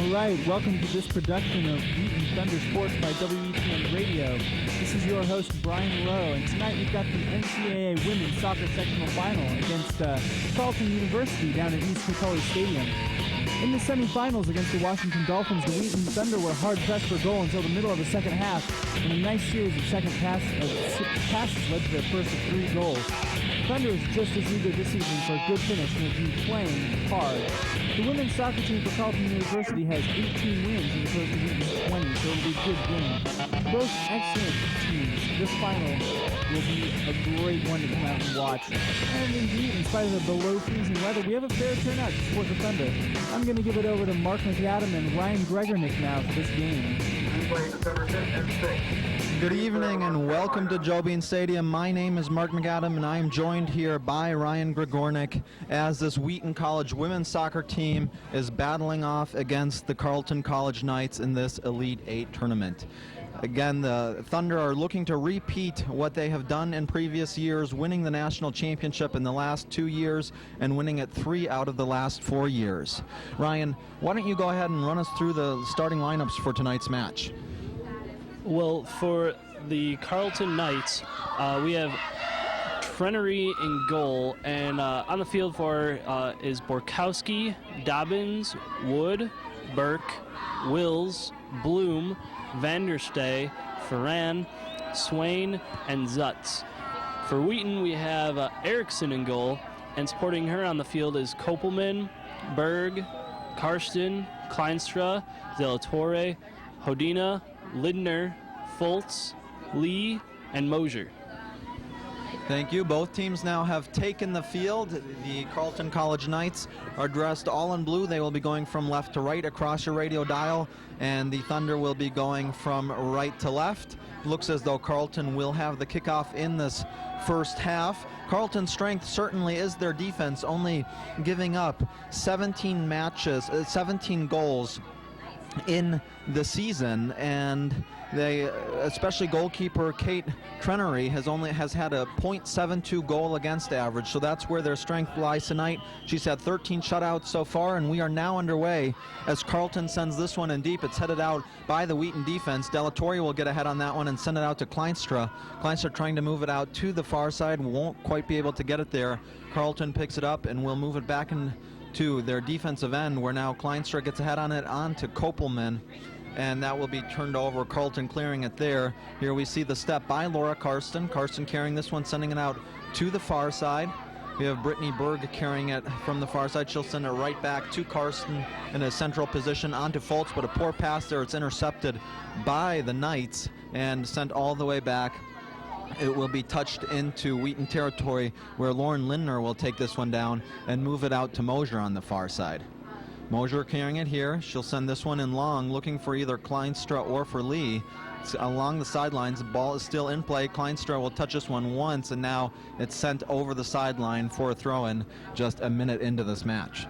Alright, welcome to this production of Wheaton Thunder Sports by WETN Radio. This is your host, Brian Lowe, and tonight we've got the NCAA Women's Soccer Sectional Final against Carleton University down at East McCullough Stadium. In the semifinals against the Washington Dolphins, the Wheaton Thunder were hard-pressed for goal until the middle of the second half, and a nice series of passes led to their first of 3 goals. Thunder is just as eager this season for a good finish and will be playing hard. The women's soccer team for Carleton University has 18 wins in opposed to Wheaton's 20, so it'll be a good game. Both excellent teams. This final will be a great one to come out and watch. And indeed, in spite of the below freezing weather, we have a fair turnout to support the Thunder. I'm going to give it over to Mark McAdam and Ryan Gregornick now for this game. Good evening and welcome to Joe Bean Stadium. My name is Mark McAdam and I am joined here by Ryan Gregornick as this Wheaton College women's soccer team is battling off against the Carleton College Knights in this Elite 8 tournament. Again, the Thunder are looking to repeat what they have done in previous years, winning the national championship in the last 2 years and winning it 3 out of the last 4 years. Ryan, why don't you go ahead and run us through the starting lineups for tonight's match? Well, for the Carleton Knights, we have Trenery in goal, and on the field for is Borkowski, Dobbins, Wood, Burke, Wills, Bloom, Vanderstay, Ferran, Swain, and Zutz. For Wheaton, we have Erickson in goal, and supporting her on the field is Kopelman, Berg, Karsten, Kleinstra, Zelatore, Hodina, Lindner, Foltz, Lee, and Mosier. Thank you. Both teams now have taken the field. The Carleton College Knights are dressed all in blue. They will be going from left to right across your radio dial, and the Thunder will be going from right to left. Looks as though Carleton will have the kickoff in this first half. Carleton's strength certainly is their defense, only giving up 17 goals in the season, and they, especially goalkeeper Kate Trenery, has had a .72 goal against average, so that's where their strength lies tonight. She's had 13 shutouts so far, and we are now underway as Carleton sends this one in deep. It's headed out by the Wheaton defense. Delatore will get ahead on that one and send it out to Kleinstra. Kleinstra trying to move it out to the far side, won't quite be able to get it there. Carleton picks it up and will move it back into their defensive end, where now Kleinstra gets ahead on it onto Kopelman, and that will be turned over. Carleton clearing it there. Here we see the step by Laura Karsten. Karsten carrying this one, sending it out to the far side. We have Brittany Berg carrying it from the far side. She'll send it right back to Karsten in a central position onto Foltz, but a poor pass there. It's intercepted by the Knights and sent all the way back. It will be touched into Wheaton territory, where Lauren Lindner will take this one down and move it out to Mosier on the far side. Mosier carrying it here. She'll send this one in long, looking for either Kleinstra or for Lee. It's along the sidelines, the ball is still in play. Kleinstra will touch this one once, and now it's sent over the sideline for a throw-in just a minute into this match.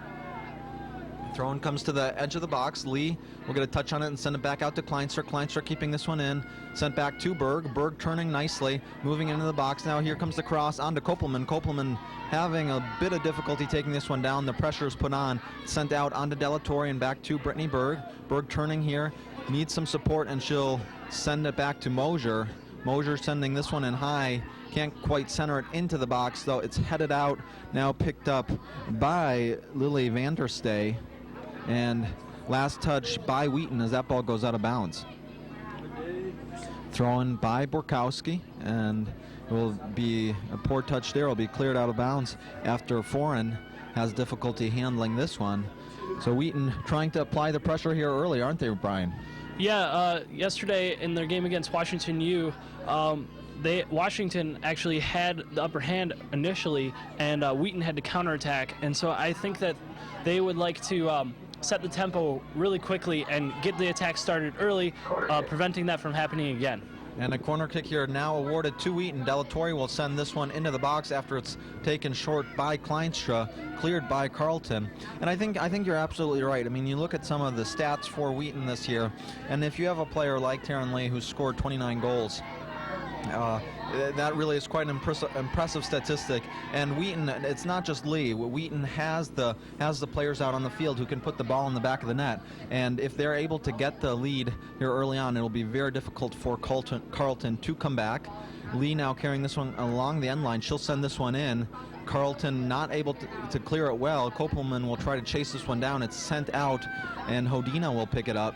Throw-in comes to the edge of the box. Lee will get a touch on it and send it back out to Kleinstra. Kleinstra keeping this one in. Sent back to Berg. Berg turning nicely, moving into the box. Now here comes the cross onto Kopelman. Kopelman having a bit of difficulty taking this one down. The pressure is put on. Sent out onto Delatore and back to Brittany Berg. Berg turning here. Needs some support, and she'll send it back to Mosier. Mosier sending this one in high. Can't quite center it into the box, though. It's headed out. Now picked up by Lily Vanderstay. And last touch by Wheaton as that ball goes out of bounds. Thrown by Borkowski, and it will be a poor touch there. Will be cleared out of bounds after Foreign has difficulty handling this one. So Wheaton trying to apply the pressure here early, aren't they, Brian? Yeah, yesterday in their game against Washington U, Washington actually had the upper hand initially, and Wheaton had to counterattack. And so I think that they would like to set the tempo really quickly and get the attack started early, preventing that from happening again. And a corner kick here now awarded to Wheaton. Delatore will send this one into the box after it's taken short by Kleinstra, cleared by Carleton. And I think you're absolutely right. I mean, you look at some of the stats for Wheaton this year, and if you have a player like Taryn Lee who's scored 29 goals That really is quite an impressive statistic. And Wheaton, it's not just Lee. Wheaton has the players out on the field who can put the ball in the back of the net. And if they're able to get the lead here early on, it'll be very difficult for Carleton to come back. Lee now carrying this one along the end line. She'll send this one in. Carleton not able to clear it well. Kopelman will try to chase this one down. It's sent out, and Hodina will pick it up.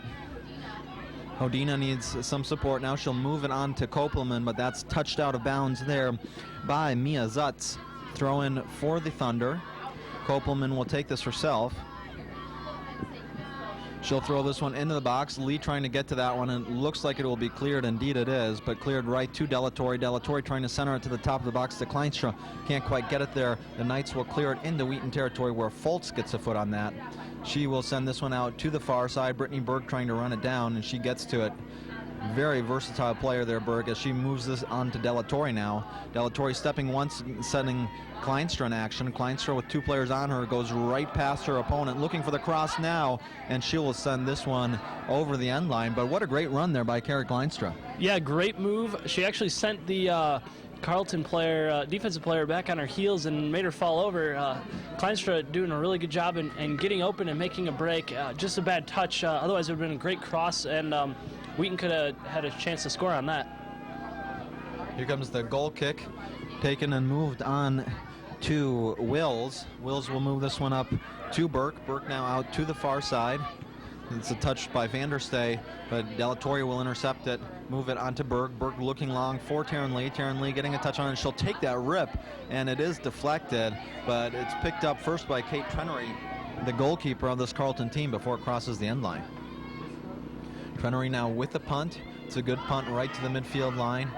Hodina needs some support now. She'll move it on to Kopelman, but that's touched out of bounds there by Mia Zutz. Throw in for the Thunder. Kopelman will take this herself. She'll throw this one into the box. Lee trying to get to that one, and it looks like it will be cleared. Indeed it is, but cleared right to Delatorre. Delatorre trying to center it to the top of the box to Kleinstra. Can't quite get it there. The Knights will clear it into Wheaton territory where Foltz gets a foot on that. She will send this one out to the far side. Brittany Berg trying to run it down, and she gets to it. Very versatile player there, Berg, as she moves this on to Delatorre now. Delatorre stepping once, setting Kleinstra in action. Kleinstra with two players on her goes right past her opponent, looking for the cross now, and she will send this one over the end line. But what a great run there by Kara Kleinstra. Yeah, great move. She actually sent the Carleton player, defensive player, back on her heels and made her fall over. Kleinstra doing a really good job in getting open and making a break. Just a bad touch. Otherwise, it would have been a great cross, and Wheaton could have had a chance to score on that. Here comes the goal kick, taken and moved on to Wills. Wills will move this one up to Burke. Burke now out to the far side. It's a touch by Vanderstay, but Delatorre will intercept it, move it onto Berg. Berg looking long for Taryn Lee. Taryn Lee getting a touch on it. She'll take that rip, and it is deflected, but it's picked up first by Kate Trenery, the goalkeeper of this Carleton team, before it crosses the end line. Trenery now with the punt. It's a good punt right to the midfield line.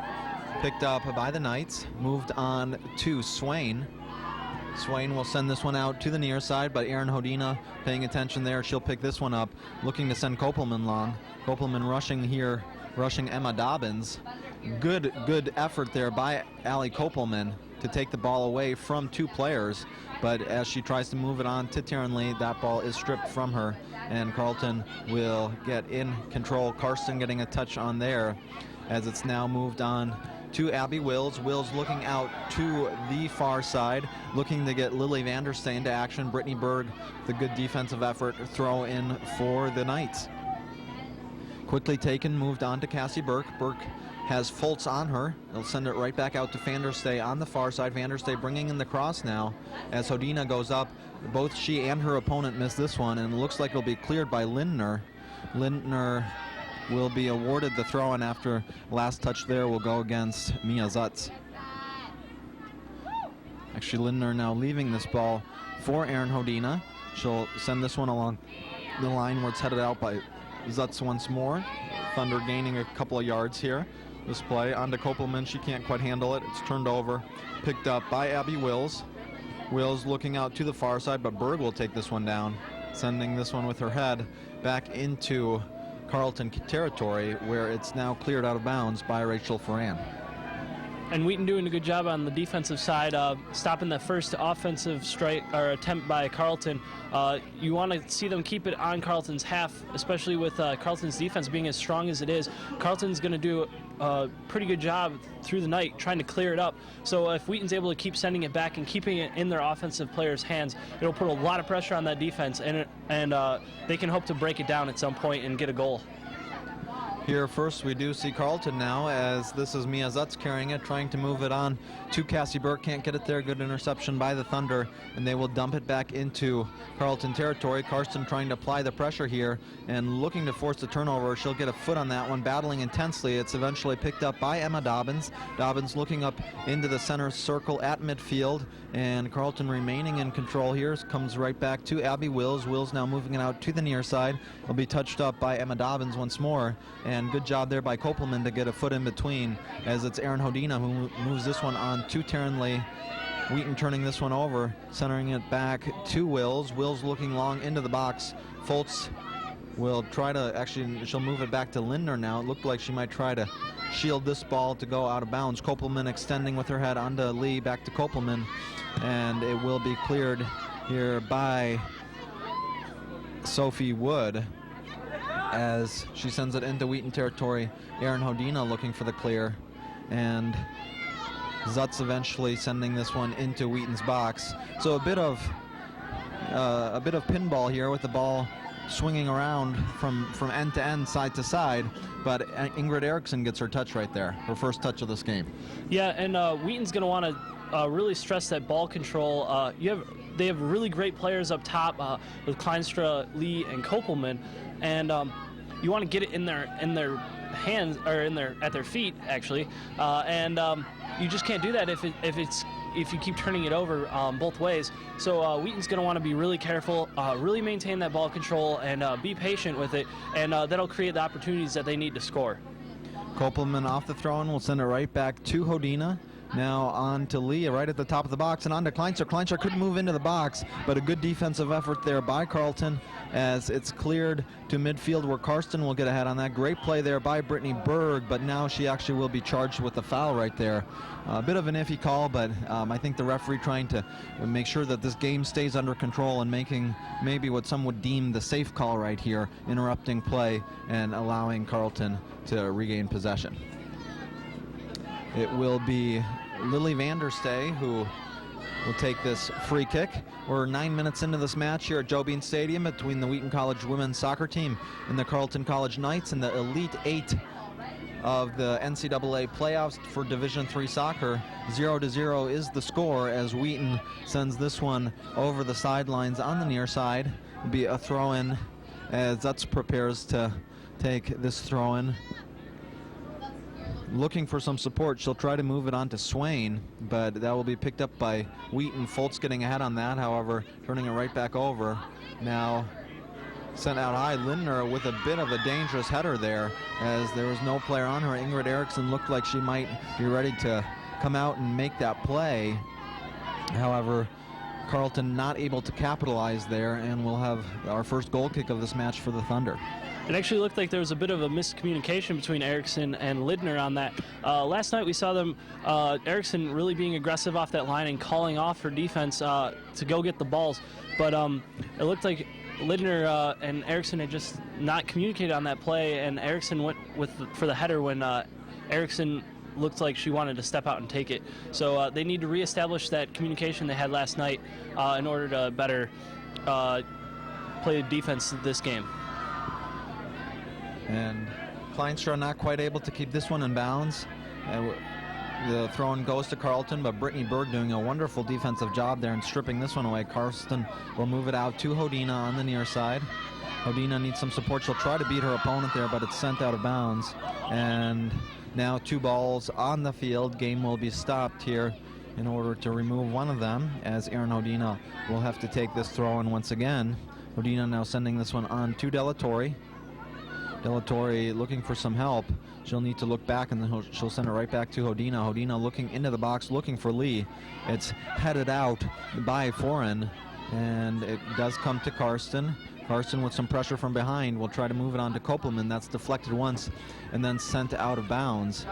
Picked up by the Knights. Moved on to Swain. Swain will send this one out to the near side, but Erin Hodina paying attention there. She'll pick this one up, looking to send Kopelman long. Kopelman rushing here, rushing Emma Dobbins. Good effort there by Allie Kopelman to take the ball away from two players, but as she tries to move it on to Taryn Lee, that ball is stripped from her, and Carleton will get in control. Karsten getting a touch on there as it's now moved on to Abby Wills. Wills looking out to the far side, looking to get Lily Vanderstay into action. Brittany Berg, the good defensive effort, throw in for the Knights. Quickly taken, moved on to Cassie Burke. Burke has Foltz on her. They'll send it right back out to Vanderstay on the far side. Vanderstay bringing in the cross now as Hodina goes up. Both she and her opponent miss this one, and it looks like it'll be cleared by Lindner. Lindner will be awarded the throw-in after last touch there will go against Mia Zutz. Actually, Lindner now leaving this ball for Erin Hodina. She'll send this one along the line where it's headed out by Zutz once more. Thunder gaining a couple of yards here. This play onto Kopelman. She can't quite handle it. It's turned over. Picked up by Abby Wills. Wills looking out to the far side, but Berg will take this one down, sending this one with her head back into Carleton territory, where it's now cleared out of bounds by Rachel Ferran. And Wheaton doing a good job on the defensive side, stopping the first offensive strike or attempt by Carleton. You want to see them keep it on Carleton's half, especially with Carleton's defense being as strong as it is. Carleton's going to do a pretty good job through the night trying to clear it up. So if Wheaton's able to keep sending it back and keeping it in their offensive players' hands, it'll put a lot of pressure on that defense, and they can hope to break it down at some point and get a goal. Here first we do see Carleton now, as this is Mia Zutz carrying it, trying to move it on to Cassie Burke. Can't get it there. Good interception by the Thunder, and they will dump it back into Carleton territory. Karsten trying to apply the pressure here and looking to force the turnover. She'll get a foot on that one, battling intensely. It's eventually picked up by Emma Dobbins. Dobbins looking up into the center circle at midfield, and Carleton remaining in control here. Comes right back to Abby Wills. Wills now moving it out to the near side. Will be touched up by Emma Dobbins once more. And good job there by Kopelman to get a foot in between, as it's Erin Hodina who moves this one on to Taryn Lee. Wheaton turning this one over, centering it back to Wills. Wills looking long into the box. Foltz will try to, actually she'll move it back to Lindner now. It looked like she might try to shield this ball to go out of bounds. Kopelman extending with her head onto Lee, back to Kopelman, and it will be cleared here by Sophie Wood as she sends it into Wheaton territory. Erin Hodina looking for the clear. and Zutz eventually sending this one into Wheaton's box. So a bit of pinball here with the ball swinging around from end to end, side to side, but Ingrid Erickson gets her touch right there, her first touch of this game. Yeah, and Wheaton's going to want to really stress that ball control. They have really great players up top with Kleinstra, Lee, and Kopelman, and you want to get it in their hands, or at their feet actually, and you just can't do that if you keep turning it over both ways. So Wheaton's going to want to be really careful, really maintain that ball control, and be patient with it, and that'll create the opportunities that they need to score. Kopelman off the throw-in will send it right back to Hodina. Now on to Lee, right at the top of the box, and on to Kleinstra. Kleinstra couldn't move into the box, but a good defensive effort there by Carleton as it's cleared to midfield where Karsten will get ahead on that. Great play there by Brittany Berg, but now she actually will be charged with the foul right there. A bit of an iffy call, but I think the referee trying to make sure that this game stays under control and making maybe what some would deem the safe call right here, interrupting play and allowing Carleton to regain possession. It will be Lily Vanderstay who will take this free kick. We're 9 minutes into this match here at Joe Bean Stadium between the Wheaton College women's soccer team and the Carleton College Knights in the Elite 8 of the NCAA playoffs for Division III soccer. 0-0 is the score as Wheaton sends this one over the sidelines on the near side. It'll be a throw-in as Zutz prepares to take this throw-in. Looking for some support, she'll try to move it on to Swain, but that will be picked up by Wheaton. Foltz getting ahead on that, however, turning it right back over. Now sent out high. Lindner with a bit of a dangerous header there as there was no player on her. Ingrid Erickson looked like she might be ready to come out and make that play. However, Carleton not able to capitalize there, and we'll have our first goal kick of this match for the Thunder. It actually looked like there was a bit of a miscommunication between Erickson and Lindner on that. Last night we saw them, Erickson really being aggressive off that line and calling off her defense to go get the balls. But it looked like Lindner and Erickson had just not communicated on that play, and Erickson went for the header when Erickson looked like she wanted to step out and take it. So they need to reestablish that communication they had last night in order to better play defense this game. And Kleinstra not quite able to keep this one in bounds. The throw-in goes to Carleton, but Brittany Berg doing a wonderful defensive job there and stripping this one away. Karsten will move it out to Hodina on the near side. Hodina needs some support. She'll try to beat her opponent there, but it's sent out of bounds. And now 2 balls on the field. Game will be stopped here in order to remove one of them, as Erin Hodina will have to take this throw-in once again. Hodina now sending this one on to Delatorre. Delatorre looking for some help. She'll need to look back, and then she'll send it right back to Hodina. Hodina looking into the box, looking for Lee. It's headed out by Foreign, and it does come to Karsten. Karsten with some pressure from behind will try to move it on to Kopelman. That's deflected once and then sent out of bounds.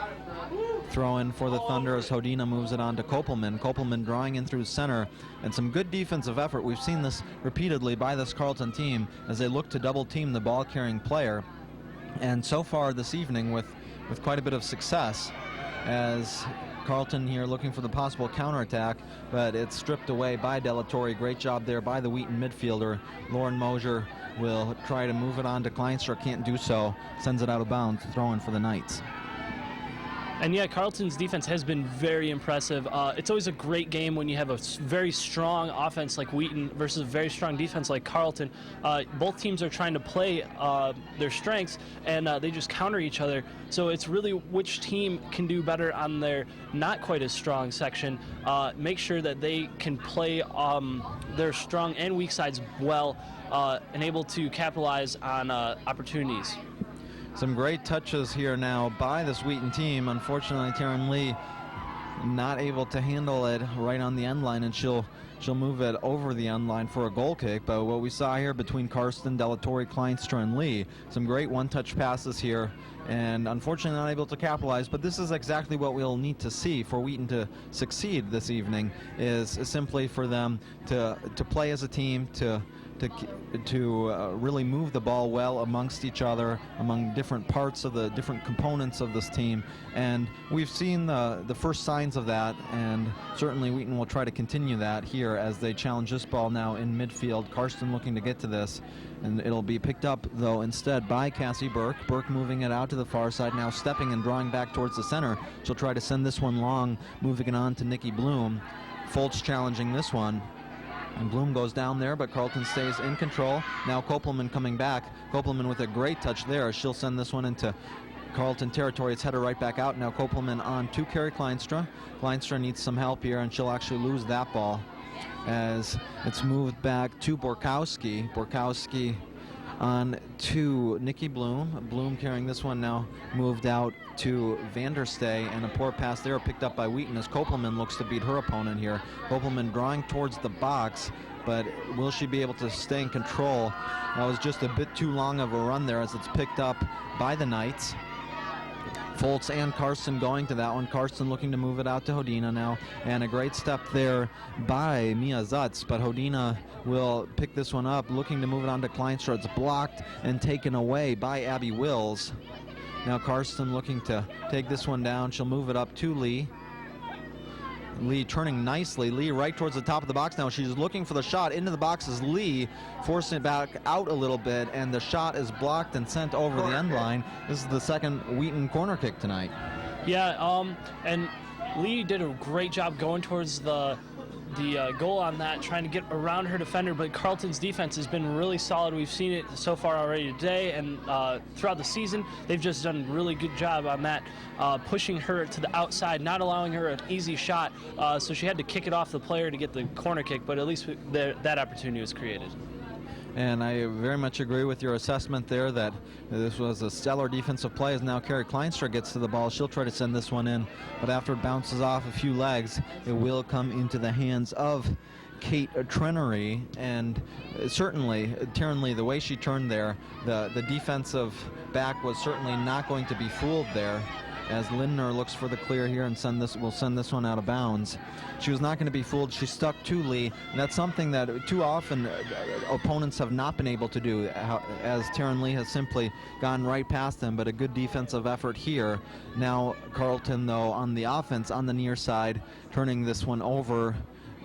Throw in for the Thunder as Hodina moves it on to Kopelman. Kopelman drawing in through center, and some good defensive effort. We've seen this repeatedly by this Carleton team as they look to double team the ball carrying player. And so far this evening with quite a bit of success, as Carleton here looking for the possible counterattack, but it's stripped away by Delatorre. Great job there by the Wheaton midfielder. Lauren Mosier will try to move it on to Kleinstra, can't do so, sends it out of bounds, throw-in for the Knights. And yeah, Carleton's defense has been very impressive. It's always a great game when you have a very strong offense like Wheaton versus a very strong defense like Carleton. Both teams are trying to play their strengths, and they just counter each other. So it's really which team can do better on their not quite as strong section. Make sure that they can play their strong and weak sides well, and able to capitalize on opportunities. Some great touches here now by this Wheaton team. Unfortunately, Taryn Lee not able to handle it right on the end line, and she'll move it over the end line for a goal kick. But what we saw here between Karsten, Delatorre, Kleinstra, and Lee, some great one-touch passes here, and unfortunately not able to capitalize. But this is exactly what we'll need to see for Wheaton to succeed this evening, is simply for them to play as a team, to to really move the ball well amongst each other, among different parts of the different components of this team. And we've seen the first signs of that, and certainly Wheaton will try to continue that here as they challenge this ball now in midfield. Carleton looking to get to this, and it'll be picked up, though, instead by Cassie Burke. Burke moving it out to the far side, now stepping and drawing back towards the center. She'll try to send this one long, moving it on to Nikki Bloom. Foltz challenging this one. And Bloom goes down there, but Carleton stays in control. Now Kopelman coming back. Kopelman with a great touch there. She'll send this one into Carleton territory. It's headed right back out. Now Kopelman on to Carrie Kleinstra. Kleinstra needs some help here, and she'll actually lose that ball as it's moved back to Borkowski. Borkowski on to Nikki Bloom. Bloom carrying this one now, moved out to Vanderstay, and a poor pass there picked up by Wheaton as Kopelman looks to beat her opponent here. Kopelman drawing towards the box, but will she be able to stay in control? That was just a bit too long of a run there as it's picked up by the Knights. Foltz and Carson going to that one. Carson looking to move it out to Hodina now, and a great step there by Mia Zutz, but Hodina will pick this one up, looking to move it on to Kleinstra. It's blocked and taken away by Abby Wills. Now Carson looking to take this one down. She'll move it up to Lee. Lee turning nicely. Lee right towards the top of the box now. She's looking for the shot into the box as Lee forcing it back out a little bit, and the shot is blocked and sent over the end line. This is the second Wheaton corner kick tonight. Yeah, and Lee did a great job going towards the goal on that, trying to get around her defender, but Carleton's defense has been really solid. We've seen it so far already today, and throughout the season, they've just done a really good job on that, pushing her to the outside, not allowing her an easy shot, so she had to kick it off the player to get the corner kick, but at least that opportunity was created. And I very much agree with your assessment there that this was a stellar defensive play as now Carrie Kleinstra gets to the ball. She'll try to send this one in, but after it bounces off a few legs, it will come into the hands of Kate Trenery. And certainly, Taryn Lee, the way she turned there, the defensive back was certainly not going to be fooled there, as Lindner looks for the clear here and will send this one out of bounds. She was not going to be fooled. She stuck to Lee, and that's something that too often opponents have not been able to do, as Taryn Lee has simply gone right past them, but a good defensive effort here. Now Carleton, though, on the offense on the near side, turning this one over,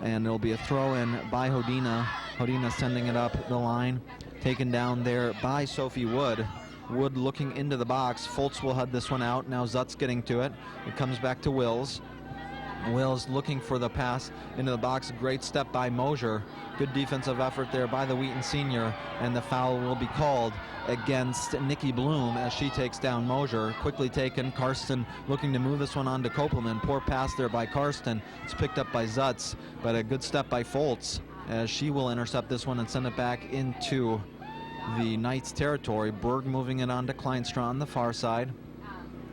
and it'll be a throw-in by Hodina. Hodina sending it up the line, taken down there by Sophie Wood. Wood looking into the box. Foltz will head this one out. Now Zutz getting to it. It comes back to Wills. Wills looking for the pass into the box. Great step by Mosier. Good defensive effort there by the Wheaton senior, and the foul will be called against Nikki Bloom as she takes down Mosier. Quickly taken. Karsten looking to move this one on to Kopelman. Poor pass there by Karsten. It's picked up by Zutz, but a good step by Foltz as she will intercept this one and send it back into the Knights territory. Berg moving it on to Kleinstra on the far side,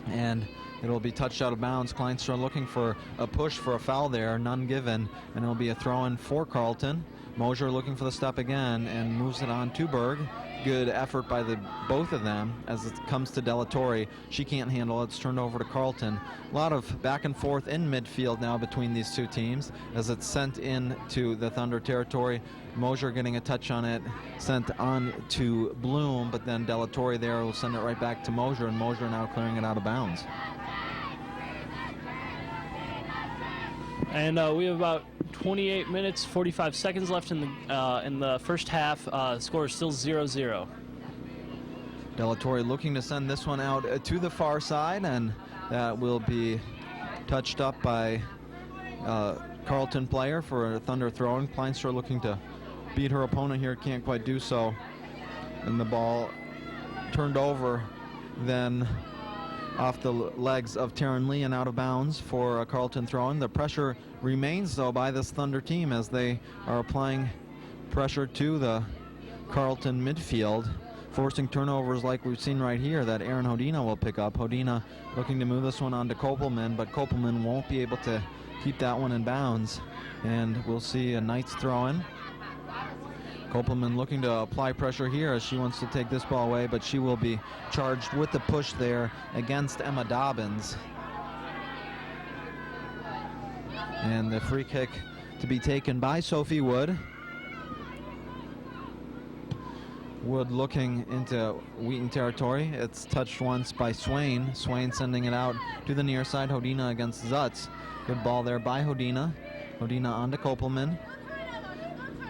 and it'll be touched out of bounds. Kleinstra looking for a push for a foul there, none given, and it'll be a throw-in for Carleton. Mosier looking for the step again and moves it on to Berg. Good effort by both of them as it comes to Delatorre. She can't handle it. It's turned over to Carleton. A lot of back and forth in midfield now between these two teams as it's sent in to the Thunder territory. Mosier getting a touch on it, sent on to Bloom, but then Delatorre there will send it right back to Mosier, and Mosier now clearing it out of bounds. And we have about 28 minutes, 45 seconds left in the first half. Score is still 0-0. Delatorre looking to send this one out to the far side, and that will be touched up by Carleton player for a Thunder throw-in. Kleinstra looking to beat her opponent here, can't quite do so. And the ball turned over then off the legs of Taryn Lee and out of bounds for a Carleton throw-in. The pressure remains, though, by this Thunder team as they are applying pressure to the Carleton midfield, forcing turnovers like we've seen right here that Aaron Hodina will pick up. Hodina looking to move this one on to Kopelman, but Kopelman won't be able to keep that one in bounds, and we'll see a Knights throw-in. Kopelman looking to apply pressure here as she wants to take this ball away, but she will be charged with the push there against Emma Dobbins. And the free kick to be taken by Sophie Wood. Wood looking into Wheaton territory. It's touched once by Swain. Swain sending it out to the near side. Hodina against Zutz. Good ball there by Hodina. Hodina on to Kopelman.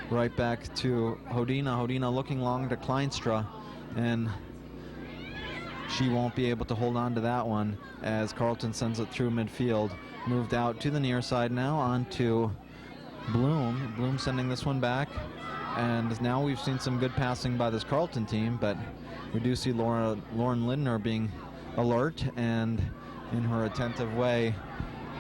Right back to Hodina. Hodina looking long to Kleinstra. And she won't be able to hold on to that one as Carleton sends it through midfield. Moved out to the near side now on to Bloom. Bloom sending this one back. And now we've seen some good passing by this Carleton team, but we do see Lauren Lindner being alert and in her attentive way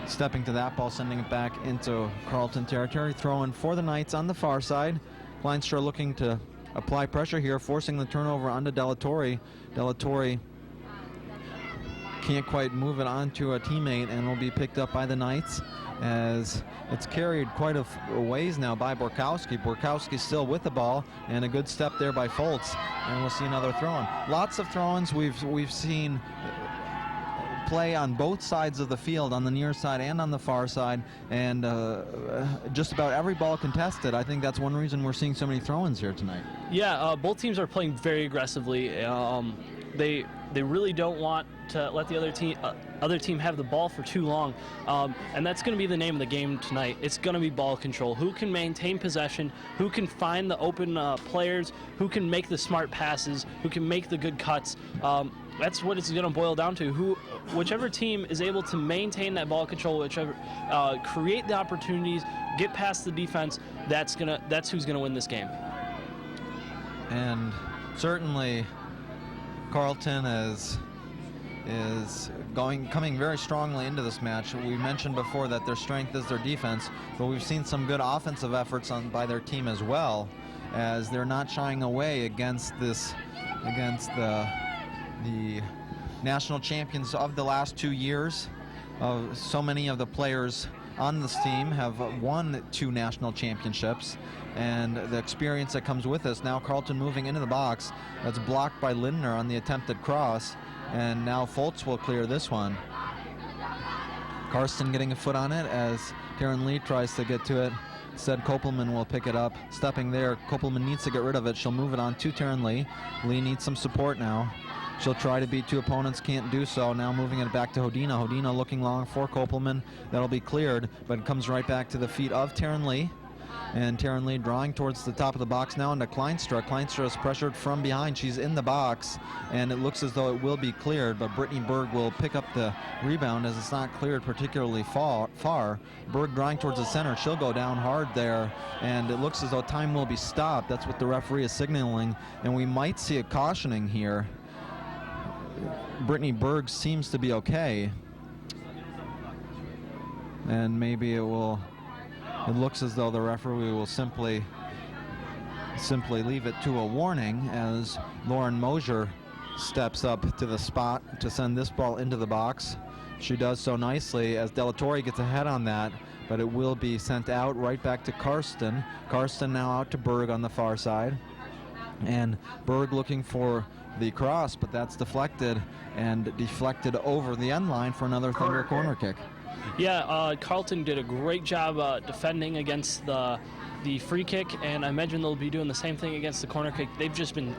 stepping to that ball, sending it back into Carleton territory. Throwing for the Knights on the far side. Kleinstra looking to apply pressure here, forcing the turnover onto Delatorre. Delatorre can't quite move it onto a teammate and will be picked up by the Knights as it's carried quite a ways now by Borkowski. Borkowski still with the ball, and a good step there by Foltz, and we'll see another throw-in. Lots of throw-ins we've seen play on both sides of the field, on the near side and on the far side, and just about every ball contested. I think that's one reason we're seeing so many throw-ins here tonight. Yeah, both teams are playing very aggressively. They really don't want to let the other team have the ball for too long, and that's going to be the name of the game tonight. It's going to be ball control. Who can maintain possession? Who can find the open players? Who can make the smart passes? Who can make the good cuts? That's what it's going to boil down to. Whichever team is able to maintain that ball control, create the opportunities, get past the defense, that's who's going to win this game. And certainly Carleton is coming very strongly into this match. We mentioned before that their strength is their defense, but we've seen some good offensive efforts by their team as well, as they're not shying away against the national champions of the last 2 years. So many of the players on this team have won 2 national championships, and the experience that comes with this. Now Carleton moving into the box. That's blocked by Lindner on the attempted cross, and now Foltz will clear this one. Karsten getting a foot on it as Karen Lee tries to get to it. Instead, Kopelman will pick it up. Stepping there, Kopelman needs to get rid of it. She'll move it on to Taryn Lee. Lee needs some support now. She'll try to beat 2 opponents, can't do so. Now moving it back to Hodina. Hodina looking long for Kopelman. That'll be cleared, but it comes right back to the feet of Taryn Lee. And Taryn Lee drawing towards the top of the box now into Kleinstra. Kleinstra is pressured from behind. She's in the box, and it looks as though it will be cleared, but Brittany Berg will pick up the rebound as it's not cleared particularly far. Berg drawing towards the center. She'll go down hard there, and it looks as though time will be stopped. That's what the referee is signaling, and we might see a cautioning here. Brittany Berg seems to be okay, and maybe it looks as though the referee will simply leave it to a warning as Lauren Mosier steps up to the spot to send this ball into the box. She does so nicely as Delatorre gets ahead on that, but it will be sent out right back to Karsten. Karsten now out to Berg on the far side, and Berg looking for the cross, but that's deflected over the end line for another Thunder corner kick. Yeah, Carleton did a great job defending against the free kick, and I imagine they'll be doing the same thing against the corner kick. They've just been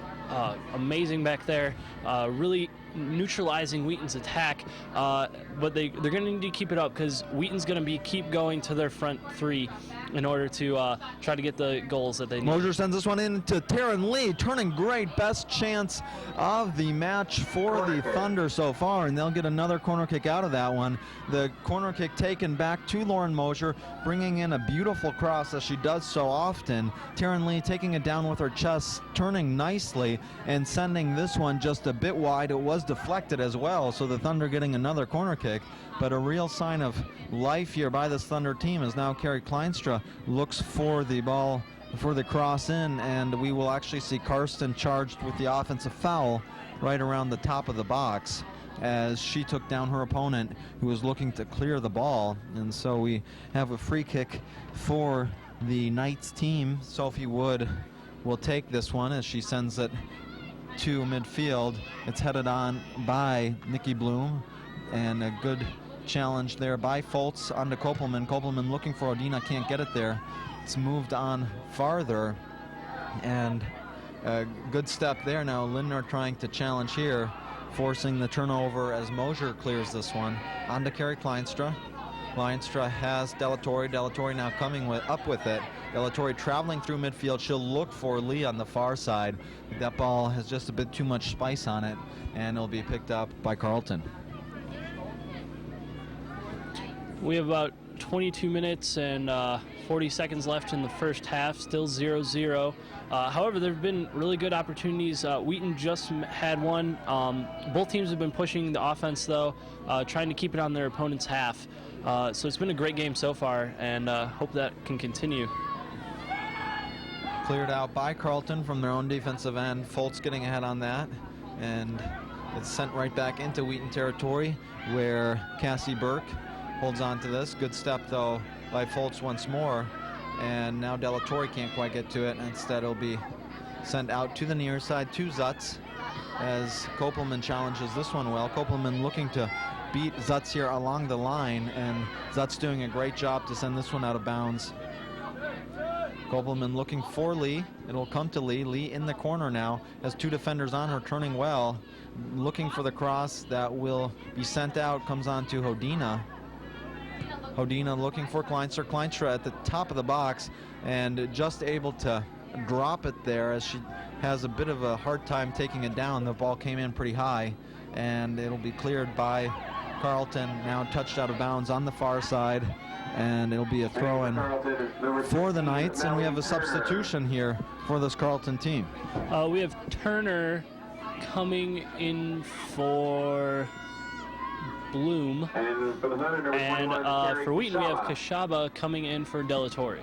amazing back there, really neutralizing Wheaton's attack, but they're going to need to keep it up because Wheaton's going to keep going to their front 3 in order to try to get the goals that they need. Mosier sends this one in to Taryn Lee, turning great, best chance of the match for the Thunder so far, and they'll get another corner kick out of that one. The corner kick taken back to Lauren Mosier, bringing in a beautiful cross as she does so often. Taryn Lee taking it down with her chest, turning nicely, and sending this one just a bit wide. It was deflected as well, so the Thunder getting another corner kick, but a real sign of life here by this Thunder team as now Carrie Kleinstra looks for the ball, for the cross in, and we will actually see Karsten charged with the offensive foul right around the top of the box as she took down her opponent who was looking to clear the ball. And so we have a free kick for the Knights team. Sophie Wood will take this one as she sends it to midfield. It's headed on by Nikki Bloom, and a good challenge there by Foltz onto Kopelman. Kopelman looking for Odina, can't get it there. It's moved on farther, and good step there. Now Lindner trying to challenge here, forcing the turnover as Mosier clears this one. On to Carrie Kleinstra. Kleinstra has Delatorre. Delatorre now coming up with it. Delatorre traveling through midfield. She'll look for Lee on the far side. That ball has just a bit too much spice on it, and it'll be picked up by Carleton. We have about 22 minutes and 40 seconds left in the first half, still 0-0. However, there have been really good opportunities. Wheaton just had one. Both teams have been pushing the offense, though, trying to keep it on their opponent's half. So it's been a great game so far, and hope that can continue. Cleared out by Carleton from their own defensive end. Foltz getting ahead on that, and it's sent right back into Wheaton territory, where Cassie Burke holds on to this. Good step, though, by Foltz once more. And now Delatorre can't quite get to it. Instead, it'll be sent out to the near side to Zutz as Kopelman challenges this one well. Kopelman looking to beat Zutz here along the line, and Zutz doing a great job to send this one out of bounds. Kopelman looking for Lee. It'll come to Lee. Lee in the corner now, has two defenders on her, turning well. Looking for the cross that will be sent out, comes on to Hodina. Hodina looking for Kleinstra. Kleinstra at the top of the box and just able to drop it there as she has a bit of a hard time taking it down. The ball came in pretty high, and it'll be cleared by Carleton, now touched out of bounds on the far side, and it'll be a throw-in for the Knights, and we have a substitution here for this Carleton team. We have Turner coming in for Bloom, and for Wheaton we have Kashaba coming in for Delatorre.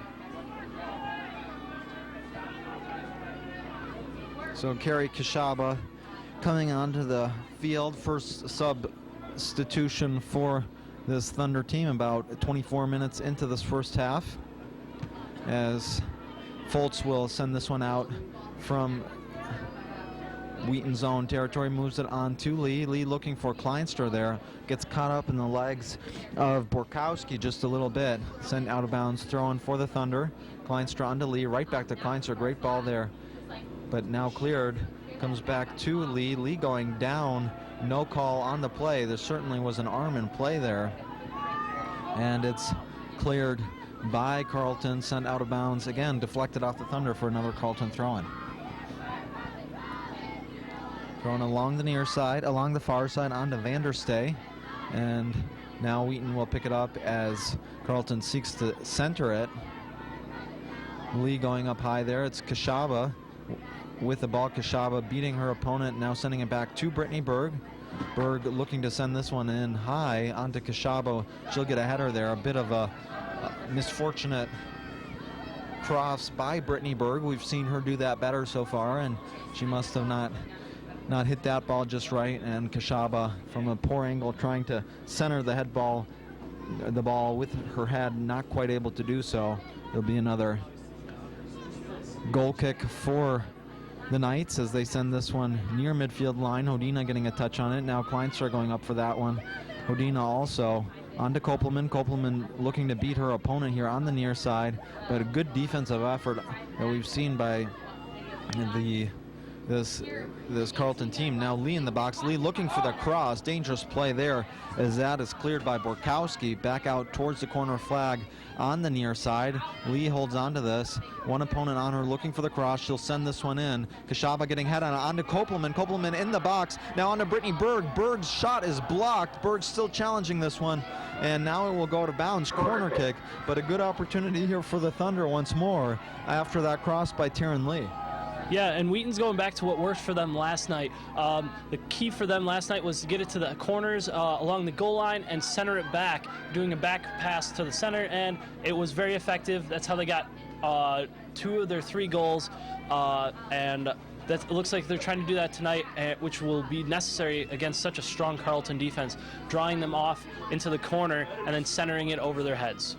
So Carrie Kashaba coming onto the field, first substitution for this Thunder team, about 24 minutes into this first half, as Foltz will send this one out from Wheaton's own territory, moves it on to Lee. Lee looking for Kleinstra there, gets caught up in the legs of Borkowski just a little bit, sent out of bounds, throw-in for the Thunder. Kleinstra onto Lee, right back to Kleinstra, great ball there, but now cleared, comes back to Lee. Lee going down, no call on the play. There certainly was an arm in play there, and it's cleared by Carleton, sent out of bounds, again deflected off the Thunder for another Carleton throw-in. Thrown along the near side, along the far side onto Vanderstay. And now Wheaton will pick it up as Carleton seeks to center it. Lee going up high there. It's Kashaba with the ball. Kashaba beating her opponent, now sending it back to Brittany Berg. Berg looking to send this one in high onto Kashaba. She'll get a header there. A bit of a misfortunate cross by Brittany Berg. We've seen her do that better so far, and she must have not hit that ball just right, and Kashaba from a poor angle trying to center the the ball with her head, not quite able to do so. There'll be another goal kick for the Knights as they send this one near midfield line. Hodina getting a touch on it. Now Kleinstra going up for that one. Hodina also onto Kopelman. Kopelman looking to beat her opponent here on the near side, but a good defensive effort that we've seen by this Carleton team. Now Lee in the box. Lee looking for the cross. Dangerous play there as that is cleared by Borkowski. Back out towards the corner flag on the near side. Lee holds on to this. One opponent on her looking for the cross. She'll send this one in. Kashaba getting head on to Kopelman. Kopelman in the box. Now on to Brittany Berg. Berg's shot is blocked. Berg still challenging this one. And now it will go to bounds. Corner kick. But a good opportunity here for the Thunder once more after that cross by Taryn Lee. Yeah, and Wheaton's going back to what worked for them last night. The key for them last night was to get it to the corners along the goal line and center it back, doing a back pass to the center, and it was very effective. That's how they got 2 of their 3 goals, and it looks like they're trying to do that tonight, which will be necessary against such a strong Carleton defense, drawing them off into the corner and then centering it over their heads.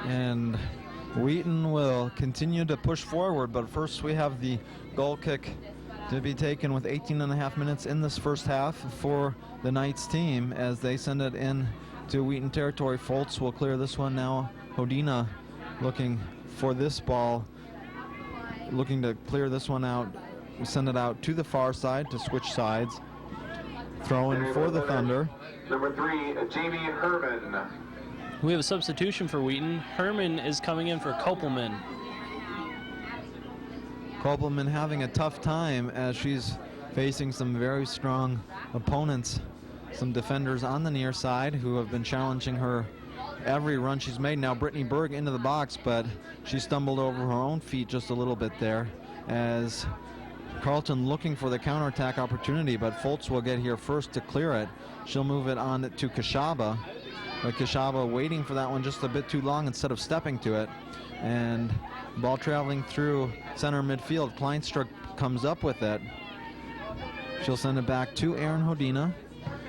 And Wheaton will continue to push forward, but first we have the goal kick to be taken with 18.5 minutes in this first half for the Knights team as they send it in to Wheaton territory. Foltz will clear this one now. Hodina looking for this ball. looking to clear this one out. We send it out to the far side to switch sides. Throw in for the Thunder. Number 3, Jamie Herman. We have a substitution for Wheaton. Herman is coming in for Kopelman. Kopelman having a tough time as she's facing some very strong opponents. Some defenders on the near side who have been challenging her every run she's made. Now Brittany Berg into the box, but she stumbled over her own feet just a little bit there as Carleton looking for the counterattack opportunity, but Foltz will get here first to clear it. She'll move it on to Kashaba, but Kashaba waiting for that one just a bit too long instead of stepping to it. And ball traveling through center midfield. Kleinstra comes up with it. She'll send it back to Erin Hodina.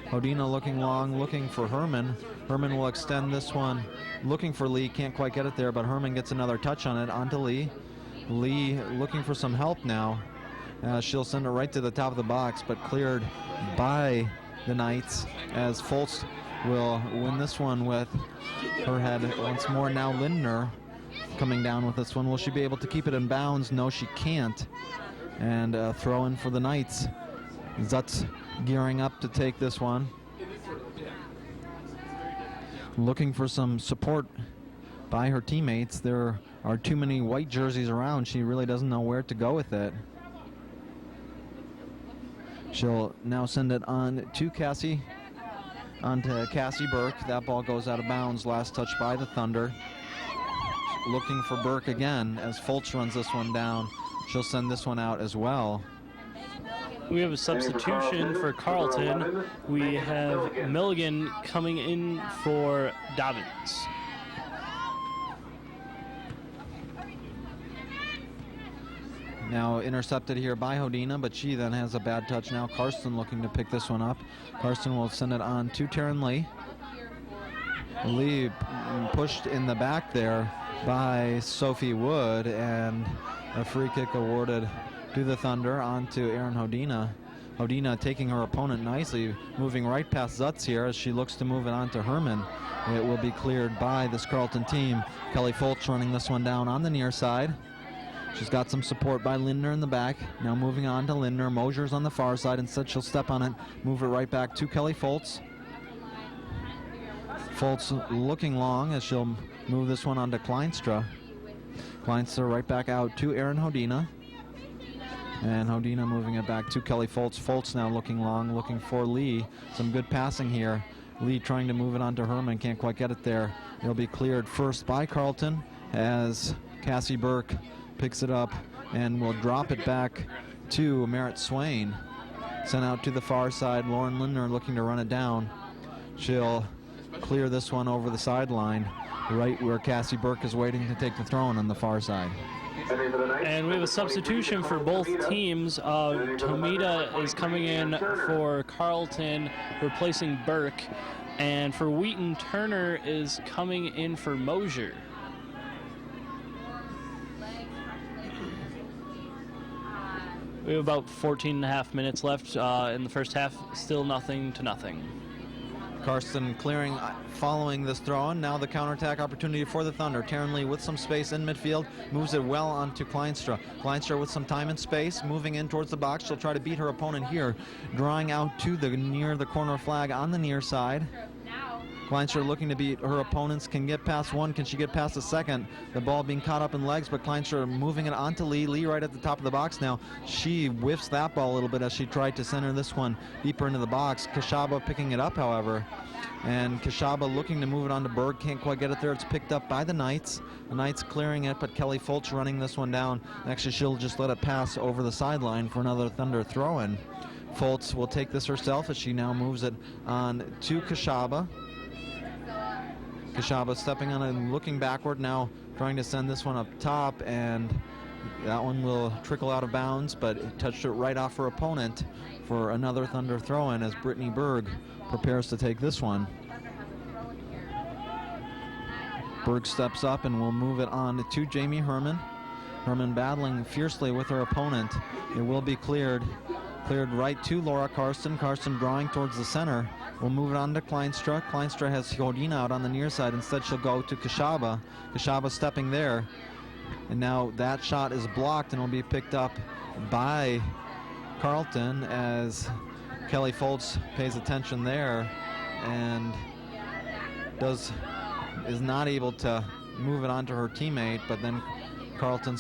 Hodina looking long, looking for Herman. Herman will extend this one, looking for Lee. Can't quite get it there, but Herman gets another touch on it, onto Lee. Lee looking for some help now. She'll send it right to the top of the box, but cleared by the Knights as Foltz will win this one with her head once more. Now Lindner coming down with this one. Will she be able to keep it in bounds? No, she can't. And throw in for the Knights. Zutz gearing up to take this one. Looking for some support by her teammates. There are too many white jerseys around. She really doesn't know where to go with it. She'll now send it on to Cassie, onto Cassie Burke. That ball goes out of bounds. Last touch by the Thunder. Looking for Burke again as Foltz runs this one down. She'll send this one out as well. We have a substitution for Carleton. We have Milligan coming in for Dobbins. Now intercepted here by Hodina, but she then has a bad touch now. Karsten looking to pick this one up. Karsten will send it on to Taryn Lee. Lee pushed in the back there by Sophie Wood, and a free kick awarded to the Thunder onto Erin Hodina. Hodina taking her opponent nicely, moving right past Zutz here as she looks to move it on to Herman. It will be cleared by this Carleton team. Kelly Foltz running this one down on the near side. She's got some support by Lindner in the back. Now moving on to Lindner. Mosier's on the far side. Instead, she'll step on it, move it right back to Kelly Foltz. Foltz looking long as she'll move this one onto Kleinstra. Kleinstra right back out to Erin Hodina. And Hodina moving it back to Kelly Foltz. Foltz now looking long, looking for Lee. Some good passing here. Lee trying to move it onto Herman. Can't quite get it there. It'll be cleared first by Carleton as Cassie Burke picks it up and will drop it back to Merritt Swain. Sent out to the far side. Lauren Lindner looking to run it down. She'll clear this one over the sideline, right where Cassie Burke is waiting to take the throw-in on the far side. And we have a substitution for both teams. Tomita is coming in for Carleton, replacing Burke. And for Wheaton, Turner is coming in for Mosier. We have about 14 and a half minutes left in the first half. Still nothing to nothing. Karsten clearing following this throw-in. Now the counterattack opportunity for the Thunder. Taryn Lee with some space in midfield, moves it well onto Kleinstra. Kleinstra with some time and space, moving in towards the box. She'll try to beat her opponent here, drawing out to the near the corner flag on the near side. Kleinstra looking to beat her opponents. Can get past one. Can she get past the second? The ball being caught up in legs, but Kleinstra moving it onto Lee. Lee right at the top of the box now. She whiffs that ball a little bit as she tried to center this one deeper into the box. Kashaba picking it up, however. And Kashaba looking to move it onto Berg. Can't quite get it there. It's picked up by the Knights. The Knights clearing it, but Kelly Foltz running this one down. Actually, she'll just let it pass over the sideline for another Thunder throw-in. Foltz will take this herself as she now moves it on to Kashaba. Kashaba stepping on it and looking backward now, trying to send this one up top, and that one will trickle out of bounds, but it touched it right off her opponent for another Thunder throw-in as Brittany Berg prepares to take this one. Berg steps up and will move it on to Jamie Herman. Herman battling fiercely with her opponent. It will be cleared right to Laura Karsten. Karsten drawing towards the center. We'll move it on to Kleinstra. Kleinstra has Hodina out on the near side. Instead, she'll go to Kashaba. Kashaba stepping there. And now that shot is blocked and will be picked up by Carleton as Kelly Foltz pays attention there and is not able to move it on to her teammate, but then Carleton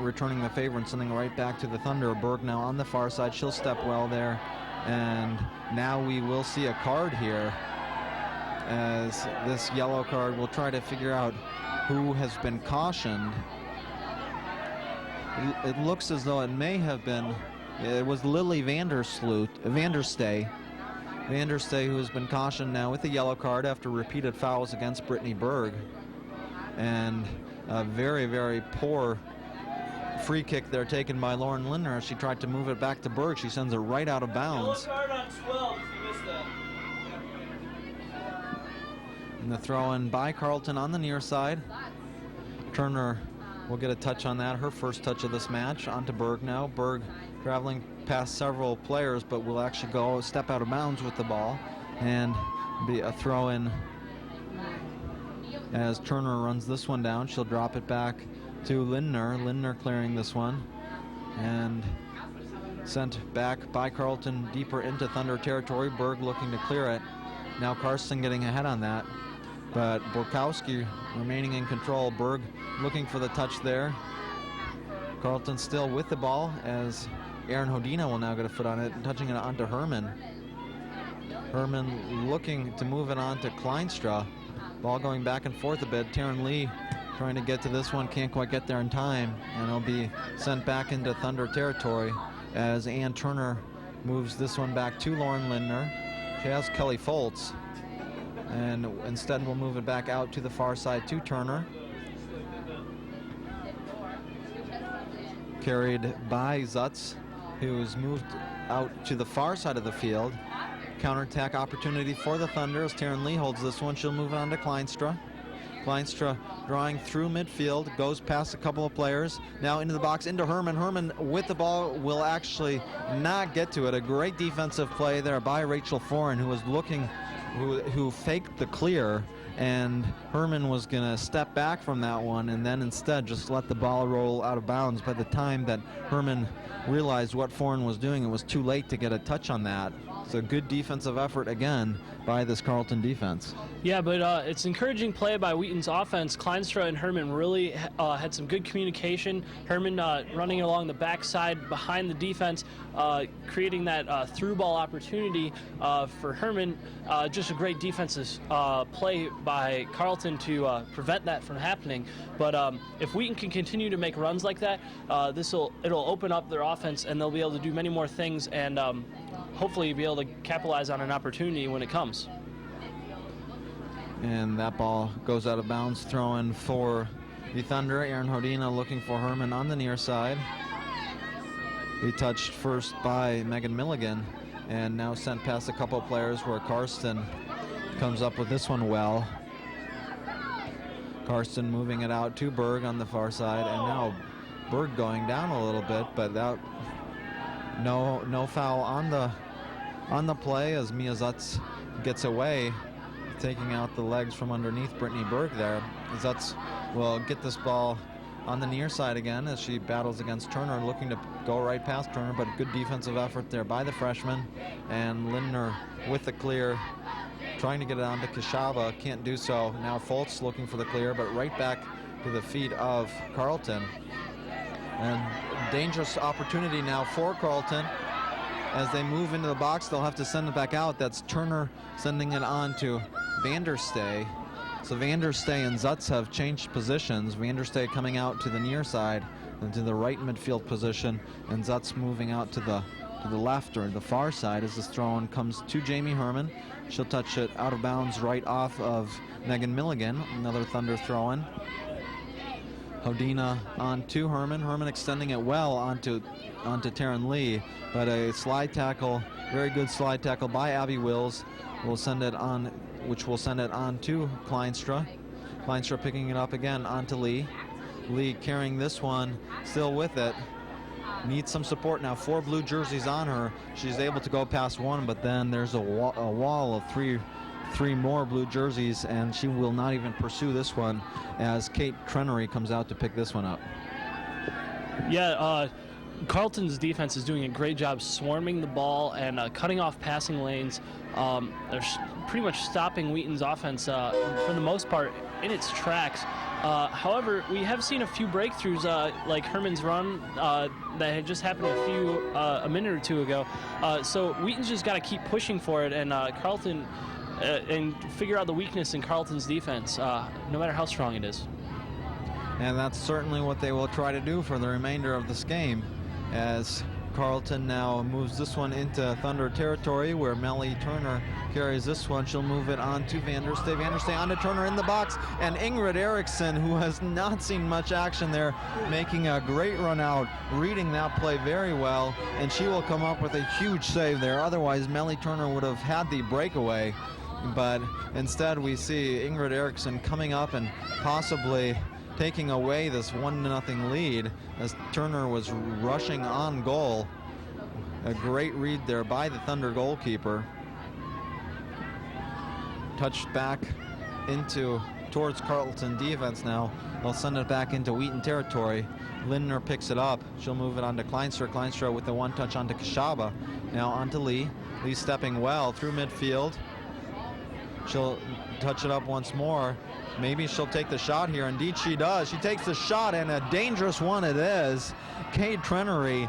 returning the favor and sending it right back to the Thunder. Berg now on the far side. She'll step well there. And now we will see a card here, as this yellow card will try to figure out who has been cautioned. It looks as though it may have been, it was Lily Vanderstay, who has been cautioned now with a yellow card after repeated fouls against Brittany Berg. And a very, very poor free kick there taken by Lauren Lindner. She tried to move it back to Berg. She sends it right out of bounds. Yellow card on 12 if you missed that. And the throw in by Carleton on the near side. Turner will get a touch on that, her first touch of this match. Onto Berg now. Berg traveling past several players, but will actually go a step out of bounds with the ball and be a throw in as Turner runs this one down. She'll drop it back to Lindner. Lindner clearing this one and sent back by Carleton deeper into Thunder territory. Berg looking to clear it. Now Karsten getting ahead on that, but Borkowski remaining in control. Berg looking for the touch there. Carleton still with the ball as Erin Hodina will now get a foot on it and touching it onto Herman. Herman looking to move it on to Kleinstra. Ball going back and forth a bit. Taryn Lee trying to get to this one, can't quite get there in time, and it'll be sent back into Thunder territory as Ann Turner moves this one back to Lauren Lindner. She has Kelly Foltz, and instead we'll move it back out to the far side to Turner. Carried by Zutz, who's moved out to the far side of the field. Counterattack opportunity for the Thunder as Taryn Lee holds this one. She'll move on to Kleinstra. Kleinstra drawing through midfield, goes past a couple of players, now into the box, into Herman. Herman with the ball will actually not get to it. A great defensive play there by Rachel Foran, who was looking, who faked the clear, and Herman was going to step back from that one and then instead just let the ball roll out of bounds. By the time that Herman realized what Foran was doing, it was too late to get a touch on that. So good defensive effort again by this Carleton defense. Yeah, but it's encouraging play by Wheaton's offense. Kleinstra and Herman really had some good communication. Herman running along the backside behind the defense, creating that through ball opportunity for Herman. Just a great defensive play by Carleton to prevent that from happening. But if Wheaton can continue to make runs like that, it'll open up their offense, and they'll be able to do many more things and hopefully be able to capitalize on an opportunity when it comes. And that ball goes out of bounds, throw-in for the Thunder. Erin Hodina looking for Herman on the near side. Be touched first by Megan Milligan, and now sent past a couple of players where Karsten comes up with this one well. Karsten moving it out to Berg on the far side, and now Berg going down a little bit, but that no foul on the play as Mia Zutz gets away, taking out the legs from underneath Brittany Berg there. Zutz will get this ball on the near side again as she battles against Turner, looking to go right past Turner, but good defensive effort there by the freshman. And Lindner with the clear, trying to get it on to Kashaba, can't do so. Now Foltz looking for the clear, but right back to the feet of Carleton. And dangerous opportunity now for Carleton. As they move into the box, they'll have to send it back out. That's Turner sending it on to Vanderstay. So Vanderstay and Zutz have changed positions. Vanderstay coming out to the near side and to the right midfield position, and Zutz moving out to the left or the far side as this throw-in comes to Jamie Herman. She'll touch it out of bounds right off of Megan Milligan. Another Thunder throw-in. Hodina on to Herman. Herman extending it well onto Taryn Lee, but a slide tackle, very good slide tackle by Abby Wills, will send it on, which will send it on to Kleinstra. Kleinstra picking it up again onto Lee. Lee carrying this one, still with it. Needs some support now. 4 blue jerseys on her. She's able to go past one, but then there's a wall of three 3 more blue jerseys, and she will not even pursue this one as Kate Trenery comes out to pick this one up. Yeah, Carleton's defense is doing a great job swarming the ball and cutting off passing lanes. They're pretty much stopping Wheaton's offense for the most part in its tracks. However, we have seen a few breakthroughs, like Herman's run that had just happened a minute or two ago. So Wheaton's just got to keep pushing for it, and Carleton and figure out the weakness in Carleton's defense, no matter how strong it is. And that's certainly what they will try to do for the remainder of this game, as Carleton now moves this one into Thunder territory, where Melly Turner carries this one. She'll move it on to Vanderstee. Vanderstee on to Turner in the box, and Ingrid Erickson, who has not seen much action there, making a great run out, reading that play very well, and she will come up with a huge save there. Otherwise, Melly Turner would have had the breakaway, but instead we see Ingrid Erickson coming up and possibly taking away this 1-0 lead as Turner was rushing on goal. A great read there by the Thunder goalkeeper. Touched back towards Carleton defense now. They'll send it back into Wheaton territory. Lindner picks it up. She'll move it on to Kleinstra. Kleinstra with the one touch onto Kashaba. Now onto Lee. Lee stepping well through midfield. She'll touch it up once more. Maybe she'll take the shot here. Indeed she does. She takes the shot, and a dangerous one it is. Kate Trenery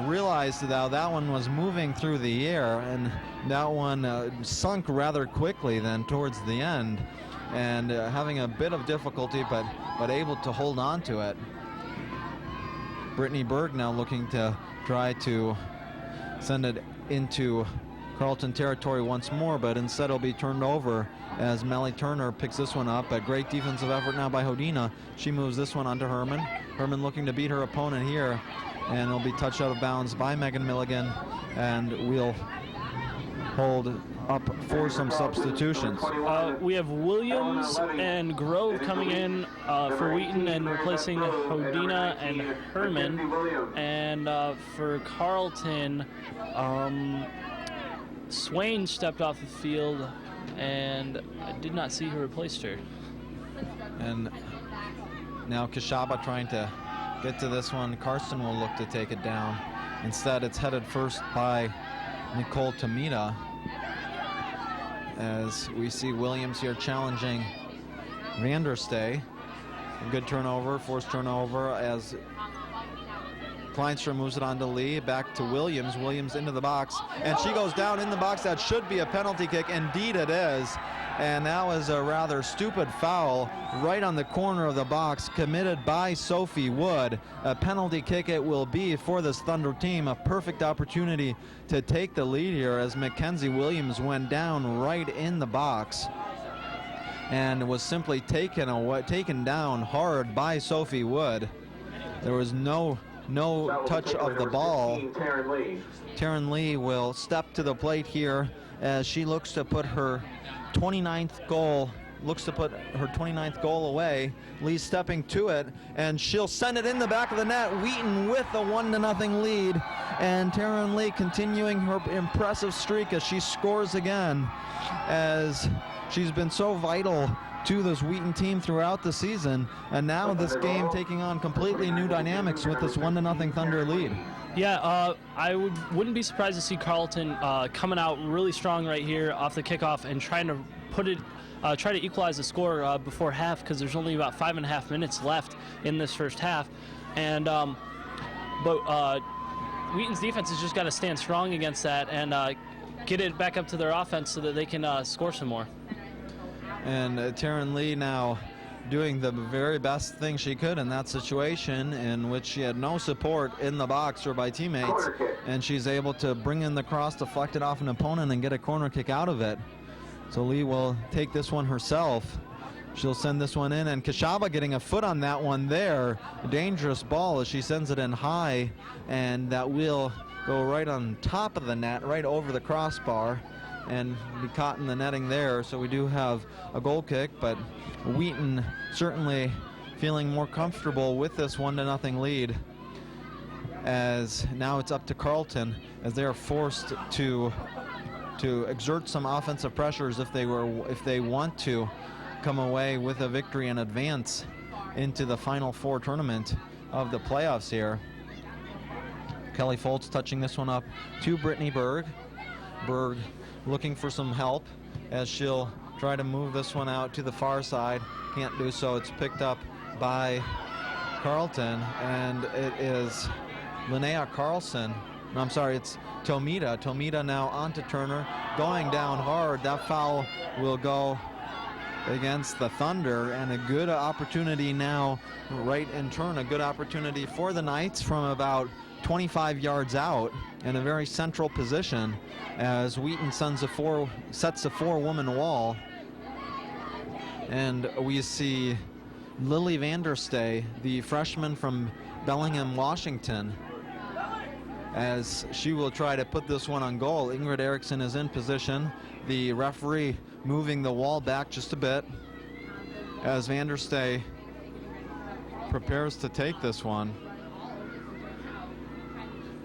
realized that one was moving through the air, and that one sunk rather quickly then towards the end, and having a bit of difficulty, but able to hold on to it. Brittany Berg now looking to try to send it into Carleton territory once more, but instead it'll be turned over as Melly Turner picks this one up. A great defensive effort now by Hodina. She moves this one onto Herman. Herman looking to beat her opponent here, and it'll be touched out of bounds by Megan Milligan, and we'll hold up for some substitutions. We have Williams and Grove coming in for Wheaton and replacing Hodina and Herman, and for Carleton, Swain stepped off the field, and I did not see who replaced her. And now Kashaba trying to get to this one. Karsten will look to take it down. Instead, it's headed first by Nicole Tamita, as we see Williams here challenging Vanderstee. A good turnover, forced turnover, as Kleinstra moves it on to Lee, back to Williams. Williams into the box, and she goes down in the box. That should be a penalty kick. Indeed it is. And that was a rather stupid foul right on the corner of the box committed by Sophie Wood. A penalty kick it will be for this Thunder team. A perfect opportunity to take the lead here as Mackenzie Williams went down right in the box and was simply taken down hard by Sophie Wood. There was no touch of the ball. Taryn Lee will step to the plate here as she looks to put her 29th goal away. Lee stepping to it, and she'll send it in the back of the net. Wheaton with a 1-0 lead, and Taryn Lee continuing her impressive streak as she scores again, as she's been so vital to this Wheaton team throughout the season, and now this game taking on completely new dynamics with this 1-0 Thunder lead. Yeah, I wouldn't be surprised to see Carleton coming out really strong right here off the kickoff and trying to try to equalize the score before half, because there's only about 5.5 minutes left in this first half, and but Wheaton's defense has just got to stand strong against that and get it back up to their offense so that they can score some more. And Taryn Lee now doing the very best thing she could in that situation, in which she had no support in the box or by teammates, and she's able to bring in the cross, deflect it off an opponent, and get a corner kick out of it. So Lee will take this one herself. She'll send this one in, and Kashaba getting a foot on that one there. A dangerous ball as she sends it in high, and that will go right on top of the net, right over the crossbar, and be caught in the netting there. So we do have a goal kick, but Wheaton certainly feeling more comfortable with this 1-0 lead, as now it's up to Carleton as they are forced to to exert some offensive pressures if they want to come away with a victory and advance into the Final Four tournament of the playoffs here. Kelly Foltz touching this one up to Brittany Berg. Berg looking for some help as she'll try to move this one out to the far side. Can't do so. It's picked up by Carleton, and it is Linnea Carlson. No, I'm sorry, it's Tomita. Tomita now onto Turner, going down hard. That foul will go against the Thunder, and a good opportunity now right in turn. A good opportunity for the Knights from about 25 yards out in a very central position as Wheaton sets a four-woman wall. And we see Lily Vanderstay, the freshman from Bellingham, Washington, as she will try to put this one on goal. Ingrid Erickson is in position. The referee moving the wall back just a bit as Vanderstay prepares to take this one.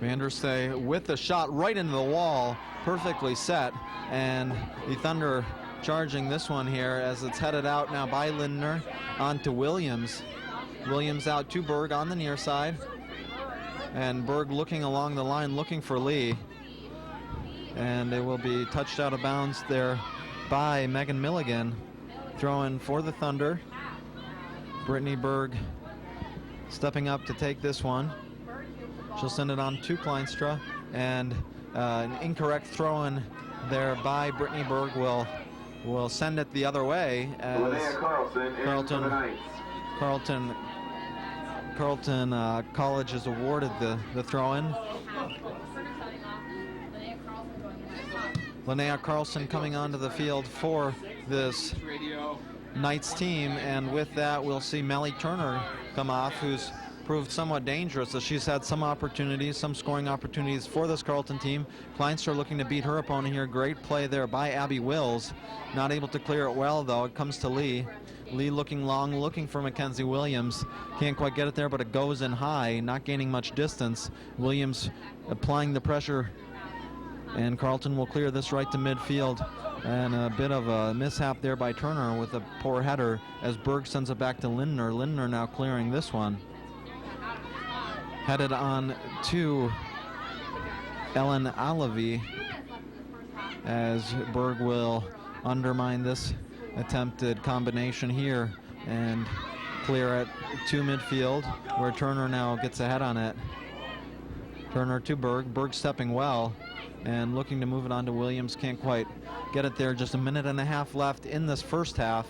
Vanderstay with the shot right into the wall, perfectly set, and the Thunder charging this one here as it's headed out now by Lindner onto Williams. Williams out to Berg on the near side, and Berg looking along the line looking for Lee, and it will be touched out of bounds there by Megan Milligan. Throwing for the Thunder. Brittany Berg stepping up to take this one. She'll send it on to Kleinstra, and an incorrect throw-in there by Brittany Berg will send it the other way as Carleton College is awarded the throw-in. Linnea Carlson coming onto the field for this Knights team, and with that we'll see Melly Turner come off, who's proved somewhat dangerous as she's had some opportunities, some scoring opportunities for this Carleton team. Kleinstra looking to beat her opponent here. Great play there by Abby Wills. Not able to clear it well though. It comes to Lee. Lee looking long, looking for Mackenzie Williams. Can't quite get it there, but it goes in high, not gaining much distance. Williams applying the pressure, and Carleton will clear this right to midfield. And a bit of a mishap there by Turner with a poor header as Berg sends it back to Lindner. Lindner now clearing this one. Headed on to Ellen Alavi as Berg will undermine this attempted combination here and clear it to midfield, where Turner now gets ahead on it. Turner to Berg. Berg stepping well and looking to move it on to Williams. Can't quite get it there. Just a minute and a half left in this first half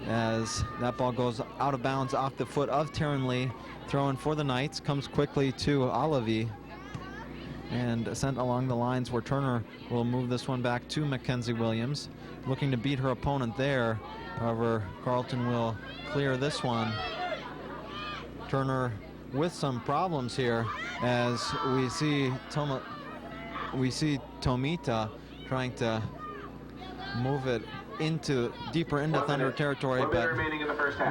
as that ball goes out of bounds off the foot of Taryn Lee. Throwing for the Knights, comes quickly to Alavi and sent along the lines, where Turner will move this one back to Mackenzie Williams, looking to beat her opponent there. However, Carleton will clear this one. Turner with some problems here as we see Tomita trying to move it deeper into Thunder territory, but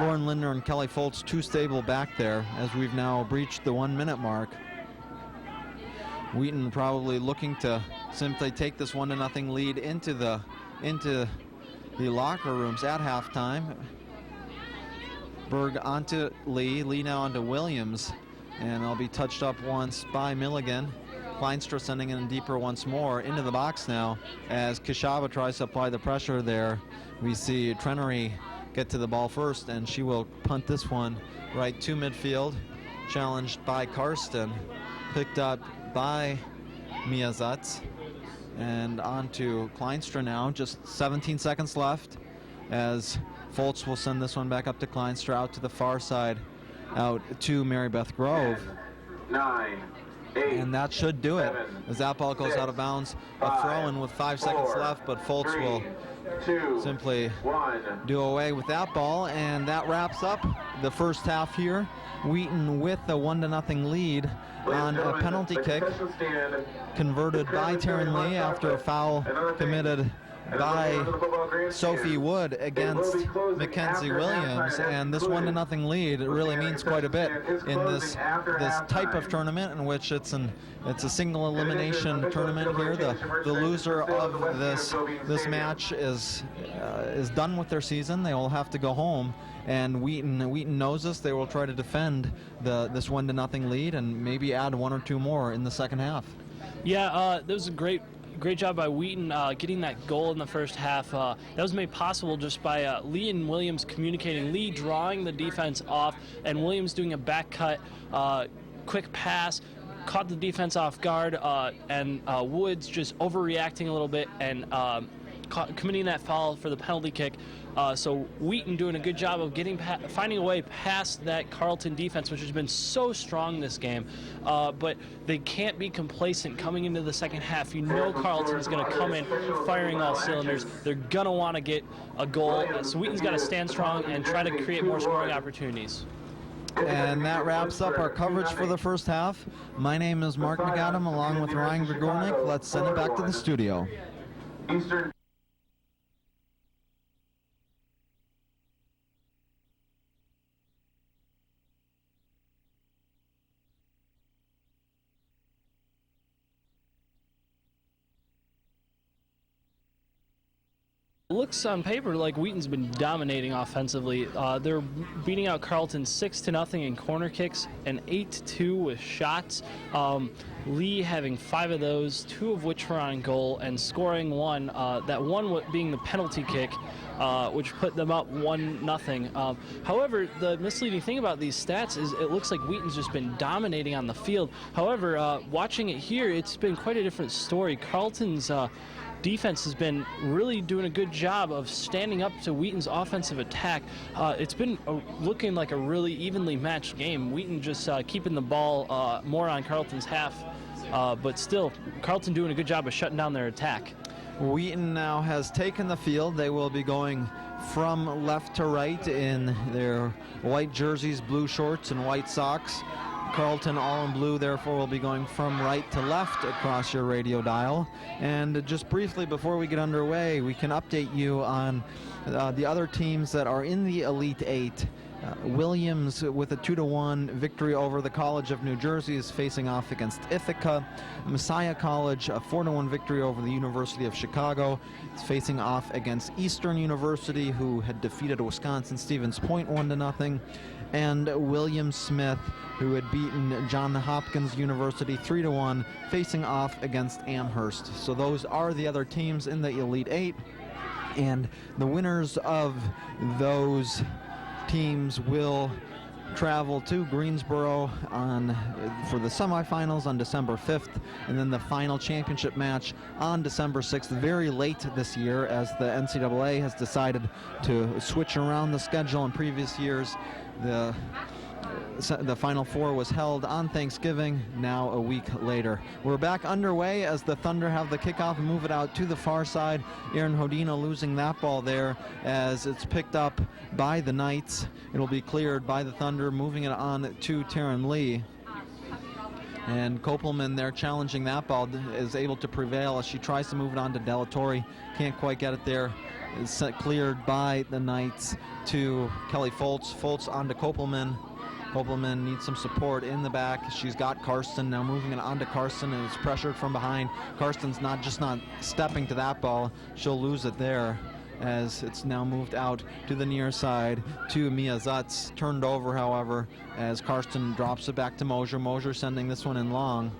Lauren Lindner and Kelly Foltz too stable back there as we've now breached the 1 minute mark. Wheaton probably looking to simply take this 1-0 lead into the locker rooms at halftime. Berg onto Lee, Lee now onto Williams, and it'll be touched up once by Milligan. Kleinstra sending it in deeper once more into the box now as Kishaba tries to apply the pressure there. We see Trenery get to the ball first, and she will punt this one right to midfield. Challenged by Karsten, picked up by Miazatz, and on to Kleinstra now. Just 17 seconds left as Foltz will send this one back up to Kleinstra, out to the far side, out to Mary Beth Grove. 10, 9, 8, and that should do it 7, as that ball goes 6, out of bounds. 5, A throw-in with 5 seconds 4, left, but Foltz 3, will 2, simply 1. do away with that ball, and that wraps up the first half here. Wheaton with a 1-0 lead on a penalty kick converted by Taryn Lee after a foul committed by Sophie Wood against Mackenzie Williams, and this 1-0 lead, it really means quite a bit in this type of tournament in which it's a single elimination tournament here. The loser of this match is done with their season. They will have to go home, and Wheaton knows this. They will try to defend this 1-0 lead and maybe add one or two more in the second half. Yeah, that was a great job by Wheaton getting that goal in the first half. That was made possible just by Lee and Williams communicating. Lee drawing the defense off, and Williams doing a back cut, quick pass, caught the defense off guard, and Woods just overreacting a little bit and committing that foul for the penalty kick. So Wheaton doing a good job of finding a way past that Carleton defense, which has been so strong this game. But they can't be complacent coming into the second half. You know Carleton's going to come in firing all cylinders. They're going to want to get a goal. So Wheaton's got to stand strong and try to create more scoring opportunities. And that wraps up our coverage for the first half. My name is Mark McAdam, along with Ryan Grigornik. Let's send it back to the studio. Eastern. Looks on paper like Wheaton's been dominating offensively. They're beating out Carleton 6-0 in corner kicks and 8-2 with shots. Lee having 5 of those, 2 of which were on goal, and scoring 1. That one being the penalty kick, which put them up 1-0. However, the misleading thing about these stats is it looks like Wheaton's just been dominating on the field. However, watching it here, it's been quite a different story. Carleton's defense has been really doing a good job of standing up to Wheaton's offensive attack. It's been looking like a really evenly matched game. Wheaton just keeping the ball more on Carleton's half, but still, Carleton doing a good job of shutting down their attack. Wheaton now has taken the field. They will be going from left to right in their white jerseys, blue shorts, and white socks. Carleton, all in blue, therefore will be going from right to left across your radio dial. And just briefly before we get underway, we can update you on the other teams that are in the Elite Eight. Williams with a 2-1 victory over the College of New Jersey is facing off against Ithaca. Messiah College, a 4-1 victory over the University of Chicago, is facing off against Eastern University, who had defeated Wisconsin Stevens Point 1-0. And William Smith, who had beaten Johns Hopkins University 3-1, facing off against Amherst. So those are the other teams in the Elite Eight, and the winners of those teams will travel to Greensboro for the semifinals on December 5th, and then the final championship match on December 6th, very late this year, as the NCAA has decided to switch around the schedule. In previous years, the Final Four was held on Thanksgiving, now a week later. We're back underway as the Thunder have the kickoff and move it out to the far side. Aaron Hodina losing that ball there as it's picked up by the Knights. It'll be cleared by the Thunder, moving it on to Taryn Lee. And Kopelman there challenging that ball is able to prevail as she tries to move it on to Delatorre. Can't quite get it there. It's cleared by the Knights to Kelly Foltz. Foltz on to Kopelman. Kopelman needs some support in the back. She's got Karsten now, moving it on to Karsten, and it's pressured from behind. Karsten's not stepping to that ball. She'll lose it there as it's now moved out to the near side to Mia Zutz. Turned over, however, as Karsten drops it back to Mosier. Mosier sending this one in long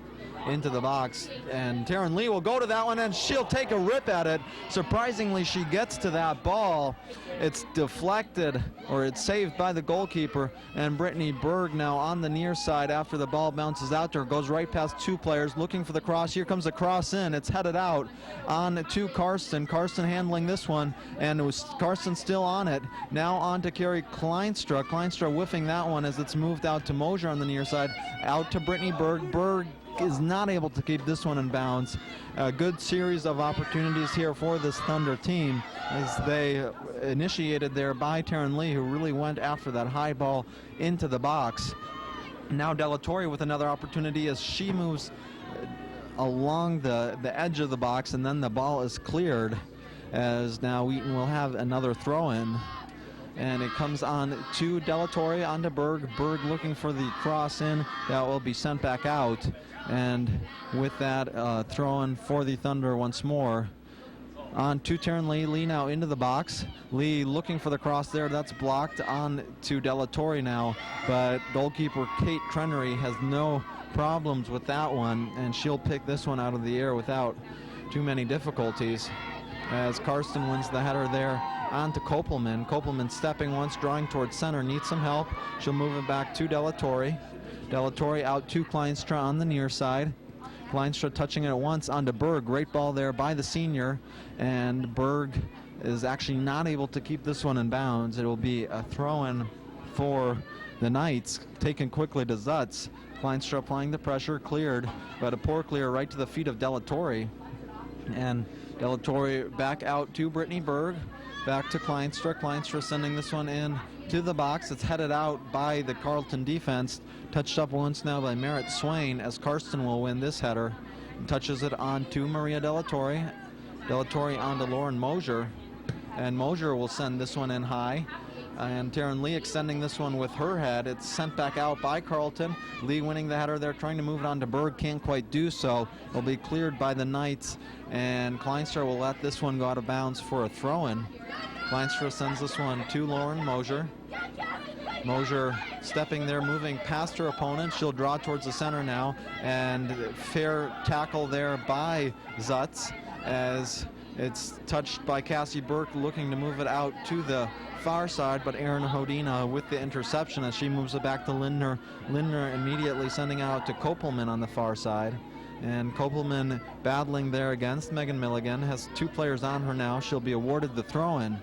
into the box, and Taryn Lee will go to that one, and she'll take a rip at it. Surprisingly, she gets to that ball. It's deflected, or it's saved by the goalkeeper, and Brittany Berg now on the near side after the ball bounces out to her, goes right past 2 players looking for the cross. Here comes the cross in. It's headed out on to Karsten. Karsten handling this one, and it was Karsten still on it. Now on to Carrie Kleinstra. Kleinstra whiffing that one as it's moved out to Mosier on the near side. Out to Brittany Berg. Berg is not able to keep this one in bounds. A good series of opportunities here for this Thunder team as they initiated there by Taryn Lee, who really went after that high ball into the box. Now Delatorre with another opportunity as she moves along the edge of the box, and then the ball is cleared as now Wheaton will have another throw-in. And it comes on to Delatorre, onto Berg. Berg looking for the cross in. That will be sent back out. And with that, throw-in for the Thunder once more. On to Taryn Lee. Lee now into the box. Lee looking for the cross there. That's blocked on to Delatorre now. But goalkeeper Kate Trenery has no problems with that one. And she'll pick this one out of the air without too many difficulties. As Karsten wins the header there. On to Kopelman. Kopelman stepping once, drawing towards center, needs some help. She'll move it back to Delatorre. Delatorre out to Kleinstra on the near side. Kleinstra touching it once onto Berg. Great ball there by the senior. And Berg is actually not able to keep this one in bounds. It will be a throw-in for the Knights, taken quickly to Zutz. Kleinstra applying the pressure, cleared, but a poor clear right to the feet of Delatorre. And Delatorre back out to Brittany Berg. Back to Kleinstra. Kleinstra sending this one in to the box. It's headed out by the Carleton defense. Touched up once now by Merritt Swain as Karsten will win this header. Touches it on to Maria Delatorre. Delatorre on to Lauren Mosier. And Mosier will send this one in high. And Taryn Lee extending this one with her head. It's sent back out by Carleton. Lee winning the header there, trying to move it on to Berg. Can't quite do so. It'll be cleared by the Knights. And Kleinstra will let this one go out of bounds for a throw-in. Kleinstra sends this one to Lauren Mosier. Mosier stepping there, moving past her opponent. She'll draw towards the center now. And fair tackle there by Zutz as it's touched by Cassie Burke, looking to move it out to the far side, but Erin Hodina with the interception as she moves it back to Lindner. Lindner immediately sending out to Kopelman on the far side. And Kopelman battling there against Megan Milligan, has two players on her now. She'll be awarded the throw-in.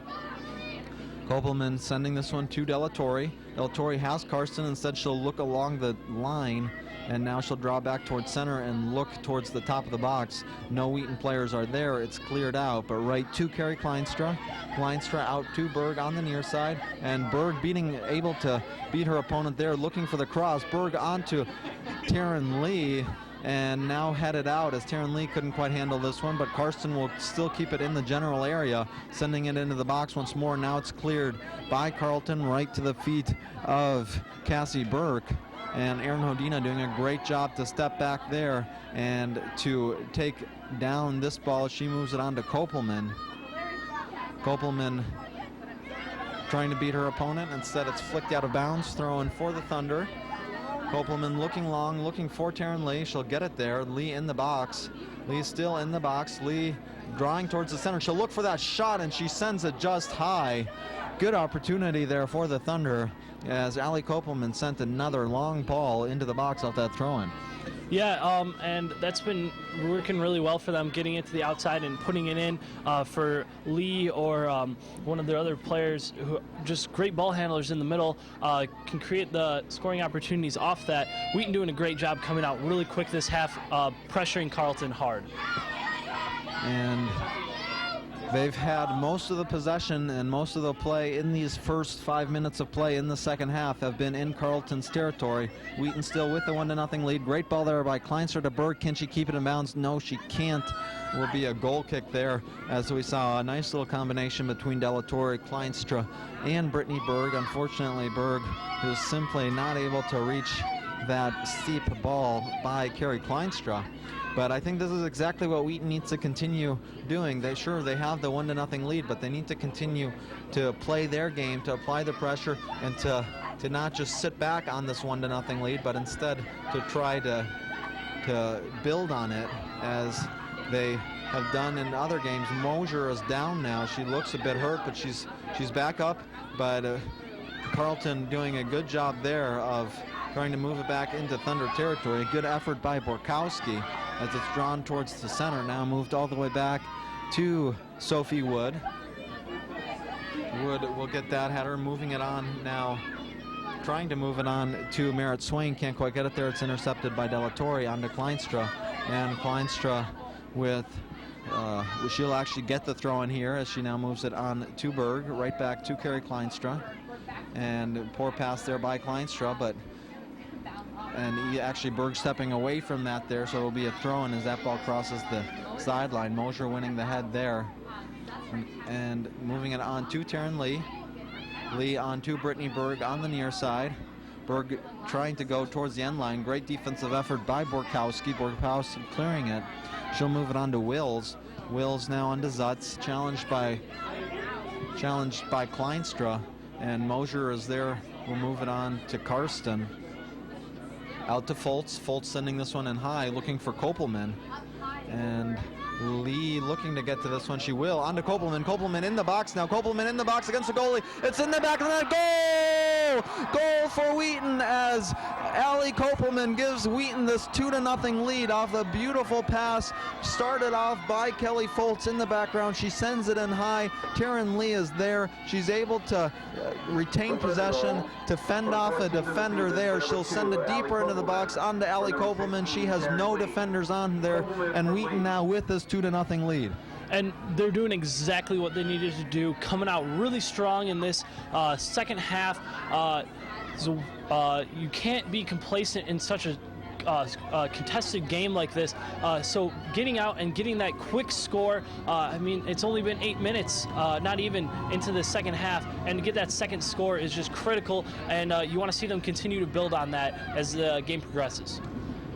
Kopelman sending this one to Delatorre. Delatorre has Karsten. Instead, she'll look along the line, and now she'll draw back towards center and look towards the top of the box. No Wheaton players are there. It's cleared out, but right to Carrie Kleinstra. Kleinstra out to Berg on the near side, and Berg able to beat her opponent there, looking for the cross. Berg onto Taryn Lee, and now headed out as Taryn Lee couldn't quite handle this one, but Karsten will still keep it in the general area, sending it into the box once more. Now it's cleared by Carleton right to the feet of Cassie Burke. And Erin Hodina doing a great job to step back there and to take down this ball. She moves it on to Kopelman. Kopelman trying to beat her opponent. Instead, it's flicked out of bounds, throwing for the Thunder. Kopelman looking long, looking for Taryn Lee. She'll get it there. Lee in the box. Lee still in the box. Lee drawing towards the center. She'll look for that shot, and she sends it just high. Good opportunity there for the Thunder as Allie Kopelman sent another long ball into the box off that throw-in. Yeah, and that's been working really well for them, getting it to the outside and putting it in for Lee or one of their other players who just great ball handlers in the middle, can create the scoring opportunities off that. Wheaton doing a great job coming out really quick this half, pressuring Carleton hard. And they've had most of the possession and most of the play in these first 5 minutes of play in the second half have been in Carleton's territory. Wheaton still with the 1-0 lead. Great ball there by Kleinstra to Berg. Can she keep it in bounds? No, she can't. Will be a goal kick there, as we saw a nice little combination between Delatorre, Kleinstra, and Brittany Berg. Unfortunately, Berg is simply not able to reach that steep ball by Carrie Kleinstra. But I think this is exactly what Wheaton needs to continue doing. They have the 1-0 lead, but they need to continue to play their game, to apply the pressure, and to not just sit back on this 1-0 lead, but instead to try to build on it as they have done in other games. Mosier is down now. She looks a bit hurt, but she's back up. But Carleton doing a good job there of trying to move it back into Thunder territory. A good effort by Borkowski as it's drawn towards the center. Now moved all the way back to Sophie Wood. Wood will get that header, moving it on now, trying to move it on to Merritt Swain. Can't quite get it there. It's intercepted by Delatorre onto Kleinstra. And Kleinstra with, she'll actually get the throw in here as she now moves it on to Berg, right back to Carrie Kleinstra. And poor pass there by Kleinstra, and actually Berg stepping away from that there, so it'll be a throw-in as that ball crosses the sideline. Mosier winning the head there. And moving it on to Taryn Lee. Lee on to Brittany Berg on the near side. Berg trying to go towards the end line. Great defensive effort by Borkowski. Borkowski clearing it. She'll move it on to Wills. Wills now onto Zutz, challenged by Kleinstra, and Mosier is there. We'll move it on to Karsten. Out to Foltz. Foltz sending this one in high, looking for Kopelman. And Lee looking to get to this one. She will. On to Kopelman. Kopelman in the box now. Kopelman in the box against the goalie. It's in the back of the net. Goal! Goal for Wheaton as Allie Kopelman gives Wheaton this 2-0 lead off the beautiful pass started off by Kelly Foltz in the background. She sends it in high. Taryn Lee is there. She's able to retain possession to fend off a defender there. She'll send it deeper into the box onto Allie Kopelman. She has no defenders on there, and Wheaton now with this 2-0 lead. And they're doing exactly what they needed to do, coming out really strong in this second half. So you can't be complacent in such a contested game like this. So getting out and getting that quick score, I mean, it's only been 8 minutes, not even into the second half, and to get that second score is just critical, and you want to see them continue to build on that as the game progresses.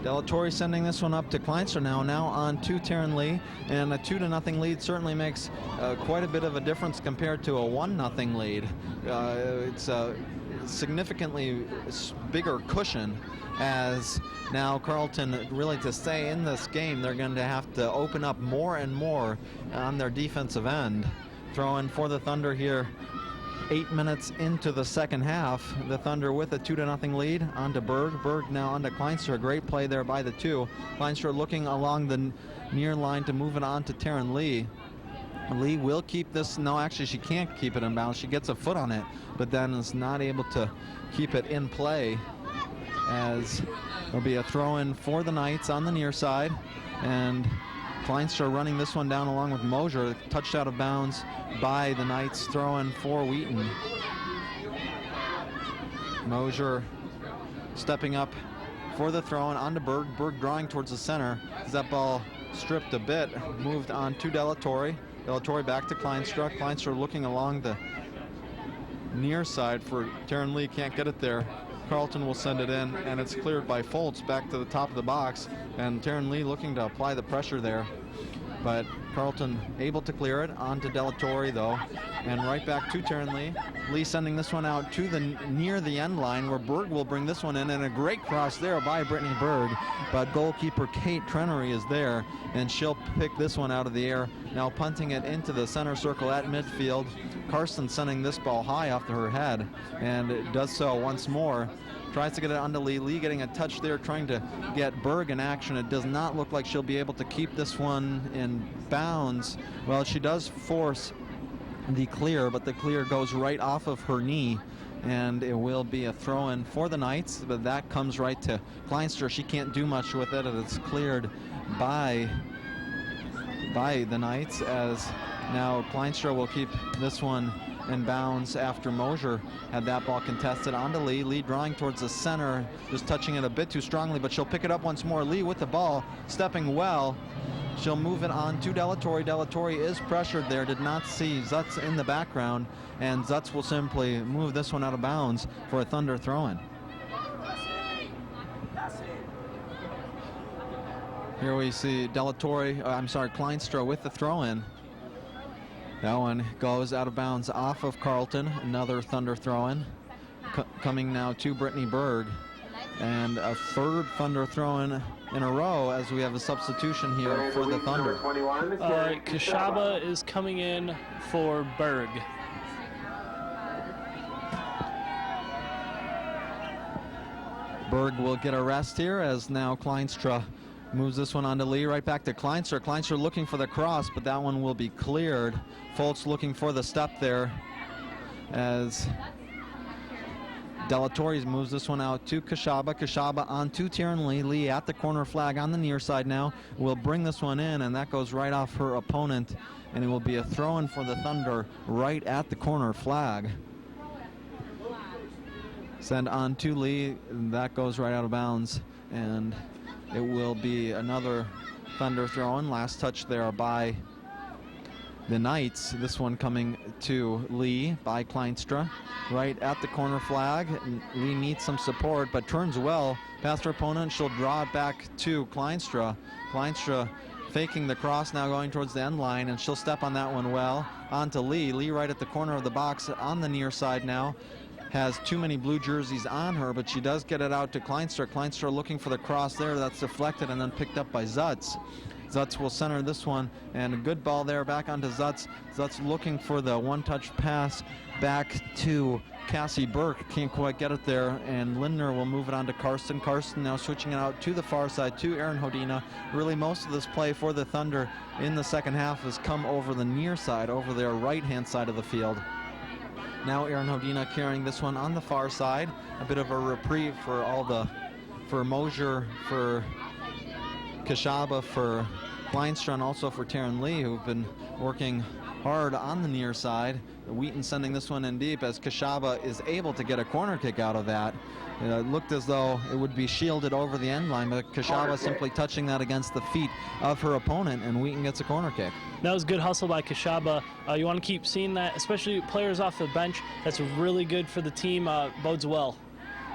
Delatorre sending this one up to Kleinstra now on to Taryn Lee, and a 2-0 lead certainly makes quite a bit of a difference compared to a 1-0 lead. It's a significantly bigger cushion, as now Carleton, really to stay in this game, they're going to have to open up more and more on their defensive end. Throw in for the Thunder here 8 minutes into the second half. The Thunder with a 2-0 lead. On to Berg. Berg now on to Kleinstra. Great play there by the two. Kleinstra looking along the near line to move it on to Taryn Lee. Lee will keep this. No, actually, she can't keep it in bounds. She gets a foot on it, but then is not able to keep it in play, as there'll be a throw-in for the Knights on the near side. And Kleinstra running this one down along with Mosier, touched out of bounds by the Knights, throw-in for Wheaton. Mosier stepping up for the throw-in onto Berg. Berg drawing towards the center. As that ball stripped a bit, moved on to Delatorre. Delatorre back to Kleinstra. Kleinstra looking along the near side for Taryn Lee, can't get it there. Carleton will send it in, and it's cleared by Foltz back to the top of the box, and Taryn Lee looking to apply the pressure there. But Carleton able to clear it onto Delatorre though, and right back to Taryn Lee. Lee sending this one out to the near the end line, where Berg will bring this one in, and a great cross there by Brittany Berg. But goalkeeper Kate Trenery is there, and she'll pick this one out of the air. Now punting it into the center circle at midfield. Karsten sending this ball high off to her head, and it does so once more. Tries to get it onto Lee. Lee getting a touch there, trying to get Berg in action. It does not look like she'll be able to keep this one in bounds. Well, she does force the clear, but the clear goes right off of her knee, and it will be a throw-in for the Knights, but that comes right to Kleinstra. She can't do much with it, and it's cleared by the Knights, as now Kleinstra will keep this one in bounds after Mosier had that ball contested onto Lee. Lee drawing towards the center, just touching it a bit too strongly, but she'll pick it up once more. Lee with the ball, stepping well. She'll move it on to Delatorre. Delatorre is pressured there, did not see Zutz in the background, and Zutz will simply move this one out of bounds for a Thunder throw-in. Here we see Kleinstra with the throw-in. That one goes out of bounds off of Carleton. Another Thunder throw-in. Coming now to Brittany Berg. And a third Thunder throw-in in a row, as we have a substitution here for the Thunder. Kashaba is coming in for Berg. Berg will get a rest here, as now Kleinstra moves this one onto Lee, right back to Kleinstra. Kleinstra looking for the cross, but that one will be cleared. Foltz looking for the step there, as Delatorre moves this one out to Kashaba. Kashaba on to Taryn Lee. Lee at the corner flag on the near side now. Will bring this one in, and that goes right off her opponent, and it will be a throw-in for the Thunder right at the corner flag. Send on to Lee, and that goes right out of bounds, and it will be another Thunder throw-in. Last touch there by the Knights. This one coming to Lee by Kleinstra, right at the corner flag. Lee needs some support, but turns well past her opponent. She'll draw it back to Kleinstra. Kleinstra faking the cross, now going towards the end line, and she'll step on that one well. On to Lee. Lee right at the corner of the box on the near side now. Has too many blue jerseys on her, but she does get it out to Kleinstra. Kleinstra looking for the cross there. That's deflected and then picked up by Zutz. Zutz will center this one, and a good ball there back onto Zutz. Zutz looking for the one-touch pass back to Cassie Burke. Can't quite get it there, and Lindner will move it on to Karsten. Karsten now switching it out to the far side to Erin Hodina. Really most of this play for the Thunder in the second half has come over the near side, over their right-hand side of the field. Now Erin Hodina carrying this one on the far side. A bit of a reprieve for for Mosier, for Kashaba, for Kleinstra, and also for Taryn Lee, who've been working hard on the near side. Wheaton sending this one in deep as Kashaba is able to get a corner kick out of that. It looked as though it would be shielded over the end line, but Kashaba simply touching that against the feet of her opponent, and Wheaton gets a corner kick. That was good hustle by Kashaba. You want to keep seeing that, especially players off the bench. That's really good for the team, bodes well.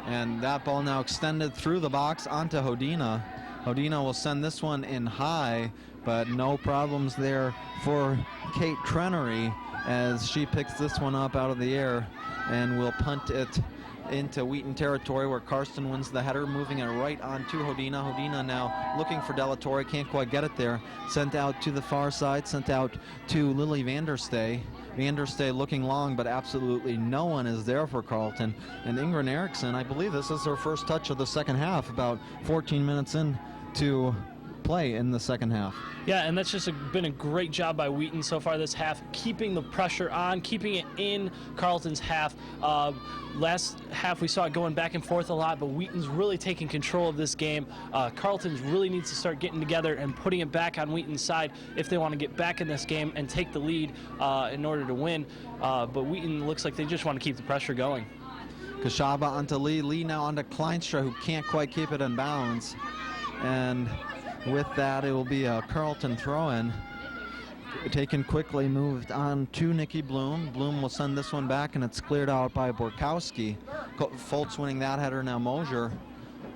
And that ball now extended through the box onto Hodina. Hodina will send this one in high, but no problems there for Kate Trenery as she picks this one up out of the air and will punt it into Wheaton territory, where Karsten wins the header, moving it right on to Hodina. Hodina now looking for Delatorre, can't quite get it there. Sent out to the far side, sent out to Lily Vanderstay. Vanderstay looking long, but absolutely no one is there for Carleton. And Ingrid Erickson, I believe this is her first touch of the second half, about 14 minutes in to play in the second half. Yeah, and that's just been a great job by Wheaton so far this half, keeping the pressure on, keeping it in Carleton's half. Last half we saw it going back and forth a lot, but Wheaton's really taking control of this game. Carleton's really needs to start getting together and putting it back on Wheaton's side if they want to get back in this game and take the lead in order to win. But Wheaton looks like they just want to keep the pressure going. Kashaba onto Lee. Lee now onto Kleinstra, who can't quite keep it in bounds. And with that, it will be a Carleton throw-in. Taken quickly, moved on to Nikki Bloom. Bloom will send this one back, and it's cleared out by Borkowski. Foltz winning that header. Now Mosier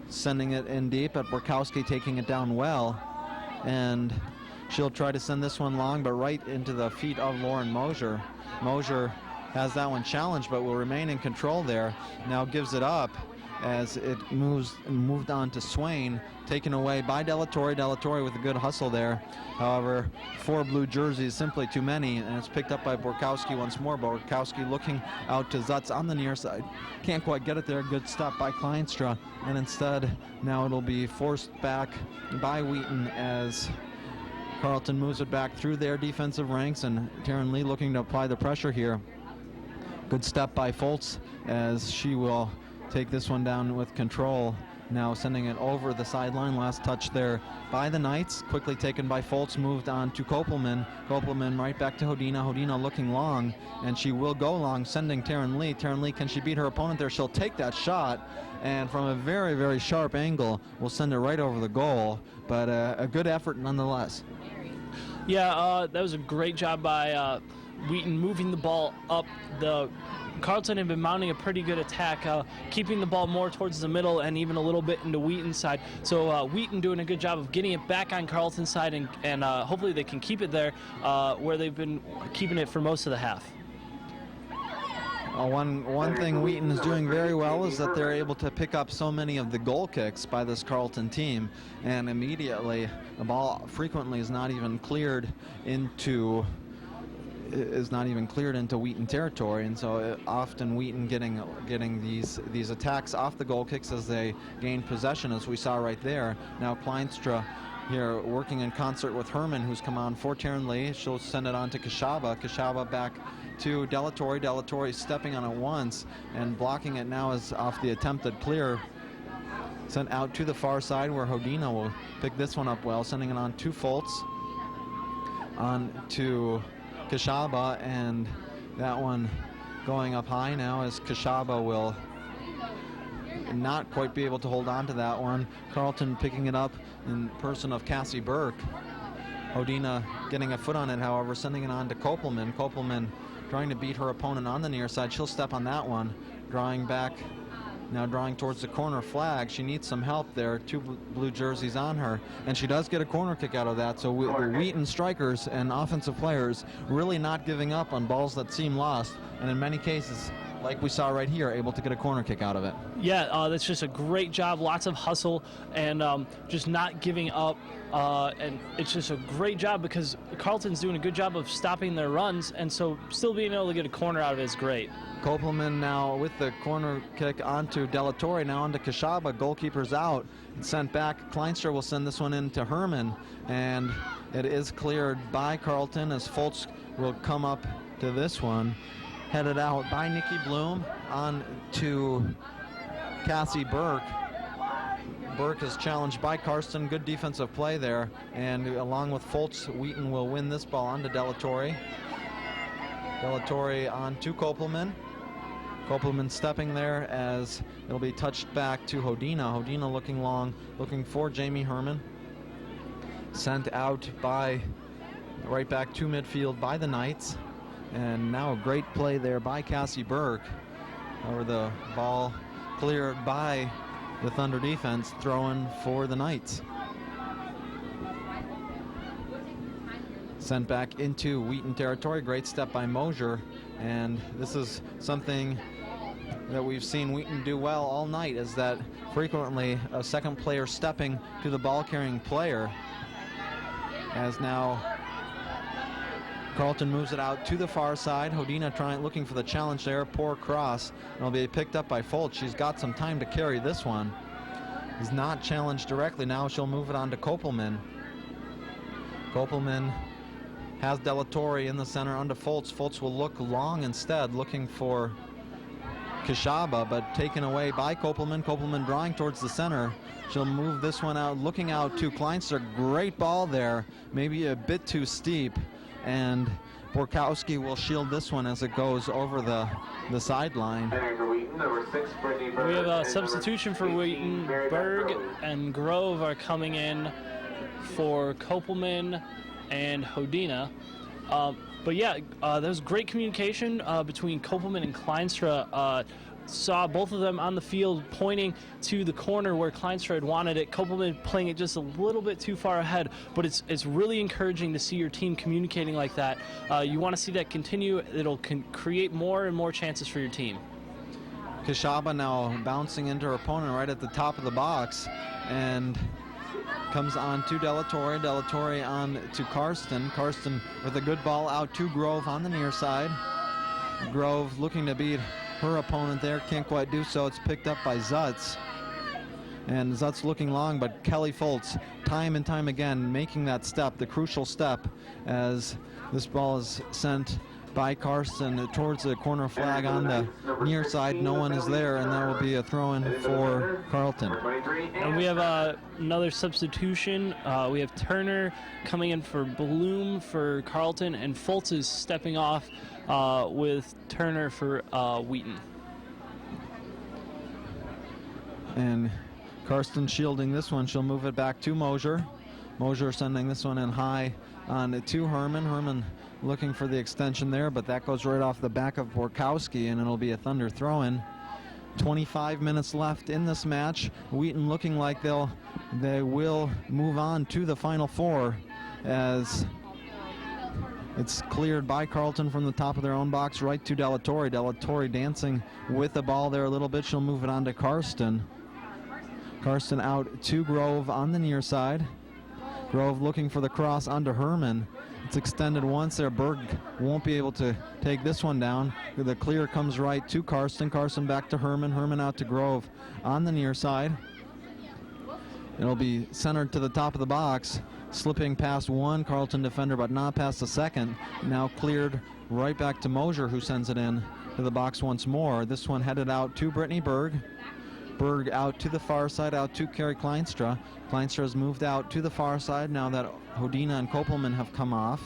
sending it in deep, but Borkowski taking it down well. And she'll try to send this one long, but right into the feet of Lauren Mosier. Mosier has that one challenged, but will remain in control there. Now gives it up as it moved on to Swain, taken away by Delatorre. Delatorre with a good hustle there. However, 4 blue jerseys, simply too many, and it's picked up by Borkowski once more. Borkowski looking out to Zutz on the near side. Can't quite get it there. Good stop by Kleinstra, and instead now it'll be forced back by Wheaton as Carleton moves it back through their defensive ranks, and Taryn Lee looking to apply the pressure here. Good step by Foltz as she will take this one down with control. Now sending it over the sideline. Last touch there by the Knights. Quickly taken by Foltz. Moved on to Kopelman. Kopelman right back to Hodina. Hodina looking long, and she will go long, sending Taryn Lee. Taryn Lee, can she beat her opponent there? She'll take that shot, and from a very, very sharp angle, will send it right over the goal. But a good effort nonetheless. Yeah, that was a great job by Wheaton moving the ball up. Carleton had been mounting a pretty good attack, keeping the ball more towards the middle and even a little bit into Wheaton's side. So Wheaton doing a good job of getting it back on Carleton's side, and hopefully they can keep it there where they've been keeping it for most of the half. One thing Wheaton is doing very well is that they're able to pick up so many of the goal kicks by this Carleton team, and immediately the ball frequently is not even cleared into Wheaton territory, and so often Wheaton getting these attacks off the goal kicks as they gain possession, as we saw right there. Now Kleinstra here working in concert with Herman, who's come on for Taryn Lee. She'll send it on to Kashaba. Kashaba back to Delatorre. Delatorre stepping on it once and blocking it now is off the attempted clear. Sent out to the far side where Hodina will pick this one up well, sending it on to Foltz. On to Kashaba, and that one going up high now as Kashaba will not quite be able to hold on to that one. Carleton picking it up in person of Cassie Burke. Hodina getting a foot on it, however, sending it on to Kopelman. Kopelman trying to beat her opponent on the near side. She'll step on that one, drawing back, now drawing towards the corner flag. She needs some help there. 2 blue jerseys on her, and she does get a corner kick out of that. So the Wheaton strikers and offensive players really not giving up on balls that seem lost, and in many cases, like we saw right here, able to get a corner kick out of it. Yeah, that's just a great job. Lots of hustle and just not giving up. And it's just a great job because Carleton's doing a good job of stopping their runs, and so still being able to get a corner out of it is great. Kopelman now with the corner kick onto Delatorre, now onto Kashaba. Goalkeeper's out. It's sent back. Kleinstra will send this one in to Herman, and it is cleared by Carleton as Foltz will come up to this one. Headed out by Nikki Bloom on to Cassie Burke. Burke is challenged by Karsten. Good defensive play there. And along with Foltz, Wheaton will win this ball on to Delatorre. Delatorre on to Kopelman. Kopelman stepping there as it'll be touched back to Hodina. Hodina looking long, looking for Jamie Herman. Sent out by, right back to midfield by the Knights. And now a great play there by Cassie Burke. Over the ball cleared by the Thunder defense, throwing for the Knights. Sent back into Wheaton territory. Great step by Mosier. And this is something that we've seen Wheaton do well all night, is that frequently a second player stepping to the ball carrying player. As now Carleton moves it out to the far side. Hodina looking for the challenge there. Poor cross. It'll be picked up by Foltz. She's got some time to carry this one. He's not challenged directly. Now she'll move it on to Kopelman. Kopelman has Delatorre in the center onto Foltz. Foltz will look long instead, looking for Kashaba, but taken away by Kopelman. Kopelman drawing towards the center. She'll move this one out, looking out to Kleinster. Great ball there. Maybe a bit too steep. And Borkowski will shield this one as it goes over the sideline. We have a substitution for Wheaton. Berg and Grove are coming in for Kopelman and Hodina. But yeah, there was great communication between Kopelman and Kleinstra. Saw both of them on the field pointing to the corner where Kleinstra had wanted it. Kopelman playing it just a little bit too far ahead, but it's really encouraging to see your team communicating like that. You want to see that continue. It'll create more and more chances for your team. Kashaba now bouncing into her opponent right at the top of the box, and comes on to Delatorre. Delatorre on to Karsten. Karsten with a good ball out to Grove on the near side. Grove looking to beat her opponent there, can't quite do so. It's picked up by Zutz. And Zutz looking long, but Kelly Foltz time and time again making that step, the crucial step, as this ball is sent by Karsten towards the corner flag on the near side. No one is there, and that will be a throw-in for Carleton. And we have another substitution. We have Turner coming in for Bloom for Carleton, and Foltz is stepping off with Turner for Wheaton. And Karsten shielding this one. She'll move it back to Mosier. Mosier sending this one in high on to Herman. Herman looking for the extension there, but that goes right off the back of Borkowski, and it'll be a Thunder throw-in. 25 minutes left in this match. Wheaton looking like they will move on to the Final Four, as it's cleared by Carleton from the top of their own box right to Delatorre. Delatorre dancing with the ball there a little bit. She'll move it on to Karsten. Karsten out to Grove on the near side. Grove looking for the cross onto Herman. It's extended once there. Berg won't be able to take this one down. The clear comes right to Karsten. Karsten back to Herman. Herman out to Grove on the near side. It'll be centered to the top of the box. Slipping past one Carleton defender, but not past the second. Now cleared right back to Mosier, who sends it in to the box once more. This one headed out to Brittany Berg. Berg out to the far side, out to Carrie Kleinstra. Kleinstra has moved out to the far side now that Hodina and Kopelman have come off.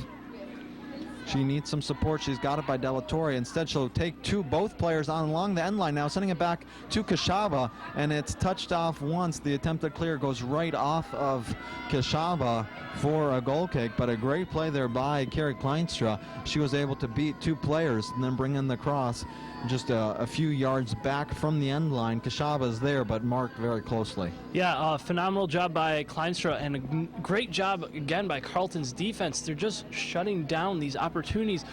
She needs some support. She's got it by Delatorre. Instead, she'll take both players on along the end line now, sending it back to Kashaba, and it's touched off once. The attempted clear goes right off of Kashaba for a goal kick, but a great play there by Carrie Kleinstra. She was able to beat 2 players and then bring in the cross just a few yards back from the end line. Kashaba is there, but marked very closely. Yeah, phenomenal job by Kleinstra, and a great job again by Carleton's defense. They're just shutting down these opportunities.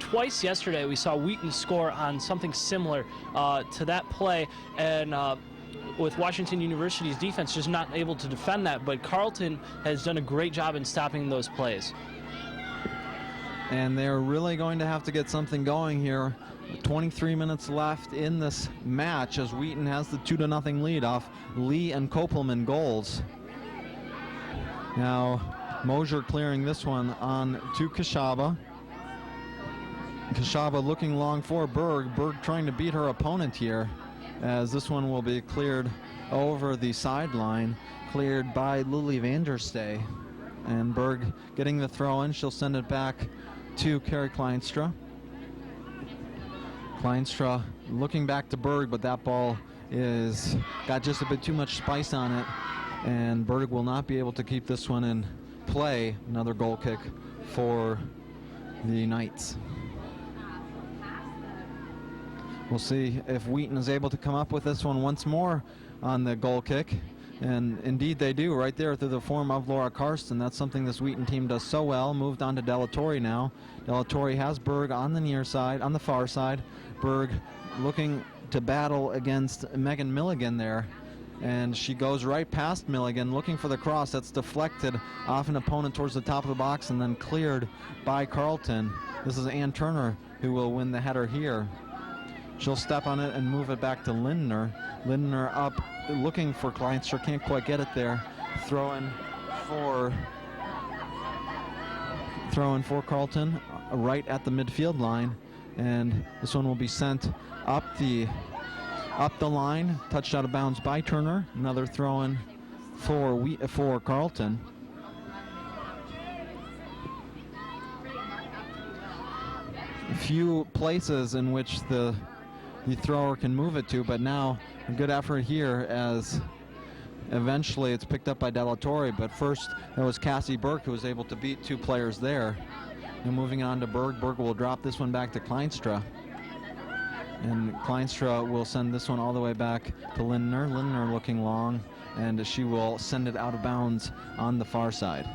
Twice yesterday we saw Wheaton score on something similar to that play, and with Washington University's defense just not able to defend that, but Carleton has done a great job in stopping those plays. And they're really going to have to get something going here. 23 minutes left in this match as Wheaton has the 2-0 lead off Lee and Kopelman goals. Now Mosier clearing this one on to Kashaba. Kashaba looking long for Berg. Berg trying to beat her opponent here, as this one will be cleared over the sideline, cleared by Lily Vanderstay. And Berg getting the throw in. She'll send it back to Carrie Kleinstra. Kleinstra looking back to Berg, but that ball is got just a bit too much spice on it, and Berg will not be able to keep this one in play. Another goal kick for the Knights. We'll see if Wheaton is able to come up with this one once more on the goal kick. And indeed they do, right there through the form of Laura Karsten. That's something this Wheaton team does so well. Moved on to Delatorre now. Delatorre has Berg on the near side, on the far side. Berg looking to battle against Megan Milligan there. And she goes right past Milligan, looking for the cross. That's deflected off an opponent towards the top of the box and then cleared by Carleton. This is Ann Turner who will win the header here. She'll step on it and move it back to Lindner. Lindner up, looking for Kleinstra, can't quite get it there. Throw-in for Carleton, right at the midfield line, and this one will be sent up the line, touched out of bounds by Turner. Another throw-in for Carleton. A few places in which the thrower can move it to, but now a good effort here as eventually it's picked up by Delatorre, but first it was Cassie Burke who was able to beat 2 players there. And moving on to Berg. Berg will drop this one back to Kleinstra, and Kleinstra will send this one all the way back to Lindner. Lindner looking long, and she will send it out of bounds on the far side.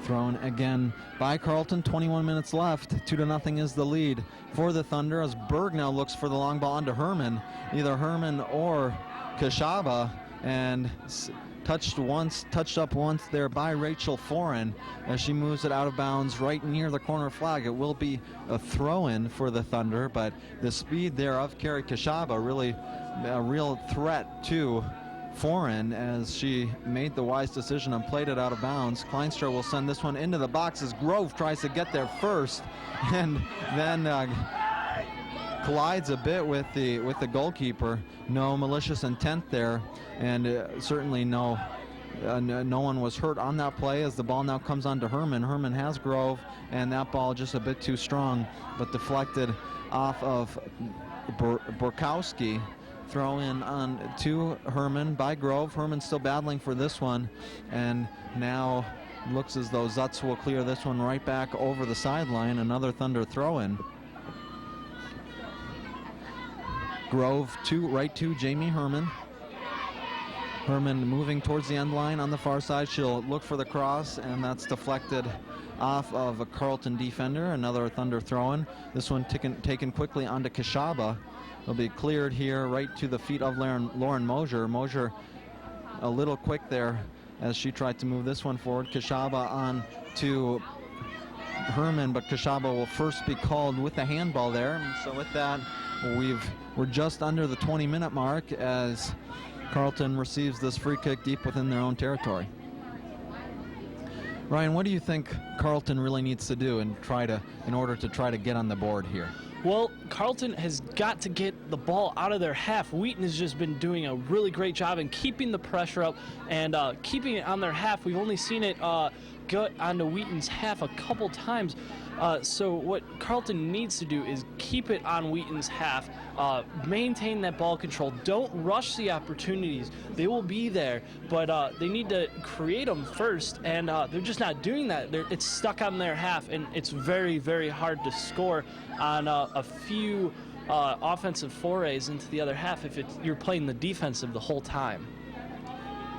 Thrown again by Carleton. 21 minutes left. 2-0 is the lead for the Thunder as Berg now looks for the long ball onto Herman. Either Herman or Kashaba, and touched up once there by Rachel Foran as she moves it out of bounds right near the corner flag. It will be a throw-in for the Thunder, but the speed there of Carrie Kashaba really a real threat to Foran as she made the wise decision and played it out of bounds. Kleinstra will send this one into the box as Grove tries to get there first, and then collides a bit with the goalkeeper. No malicious intent there, and certainly no one was hurt on that play as the ball now comes on to Herman. Herman has Grove, and that ball just a bit too strong, but deflected off of Borkowski. Throw in on to Herman by Grove. Herman still battling for this one, and now looks as though Zutz will clear this one right back over the sideline. Another Thunder throw in. Grove right to Jamie Herman. Herman moving towards the end line on the far side. She'll look for the cross, and that's deflected off of a Carleton defender. Another Thunder throw in. This one taken quickly onto Kashaba. It'll be cleared here right to the feet of Lauren Mosier. Mosier a little quick there as she tried to move this one forward. Kashaba on to Herman, but Kashaba will first be called with the handball there. And so with that, we're just under the 20-minute mark as Carleton receives this free kick deep within their own territory. Ryan, what do you think Carleton really needs to do in order to try to get on the board here? Well, Carleton has got to get the ball out of their half. Wheaton has just been doing a really great job in keeping the pressure up and keeping it on their half. We've only seen it go onto Wheaton's half a couple times. So what Carleton needs to do is keep it on Wheaton's half, maintain that ball control. Don't rush the opportunities. They will be there, but they need to create them first, and they're just not doing that. It's stuck on their half, and it's very, very hard to score on a few offensive forays into the other half if you're playing the defensive the whole time.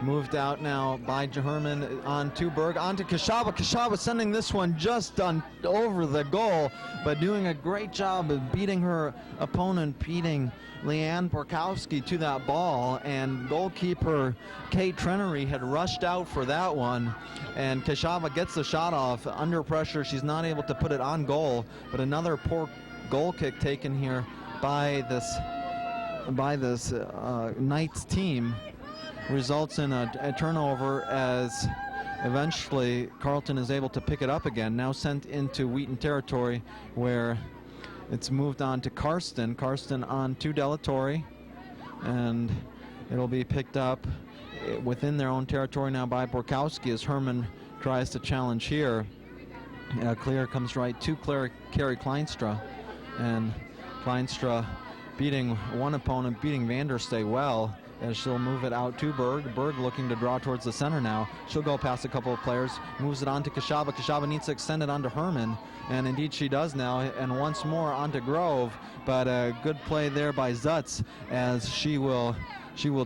Moved out now by Herman on to Berg, on to Kashaba. Kashaba sending this one just over the goal, but doing a great job of beating her opponent, beating Leanne Borkowski to that ball, and goalkeeper Kate Trenery had rushed out for that one, and Kashaba gets the shot off under pressure. She's not able to put it on goal, but another poor goal kick taken here by this Knights team results in a turnover, as eventually Carleton is able to pick it up again, now sent into Wheaton territory, where it's moved on to Karsten. Karsten on to Delatorre, and it'll be picked up within their own territory now by Borkowski as Herman tries to challenge here. Clear comes right to Carrie Kleinstra, and Kleinstra beating one opponent, beating Vanderstay well, as she'll move it out to Berg. Berg looking to draw towards the center now. She'll go past a couple of players, moves it on to Kashaba. Kashaba needs to extend it onto Herman, and indeed she does now, and once more onto Grove, but a good play there by Zutz, as she will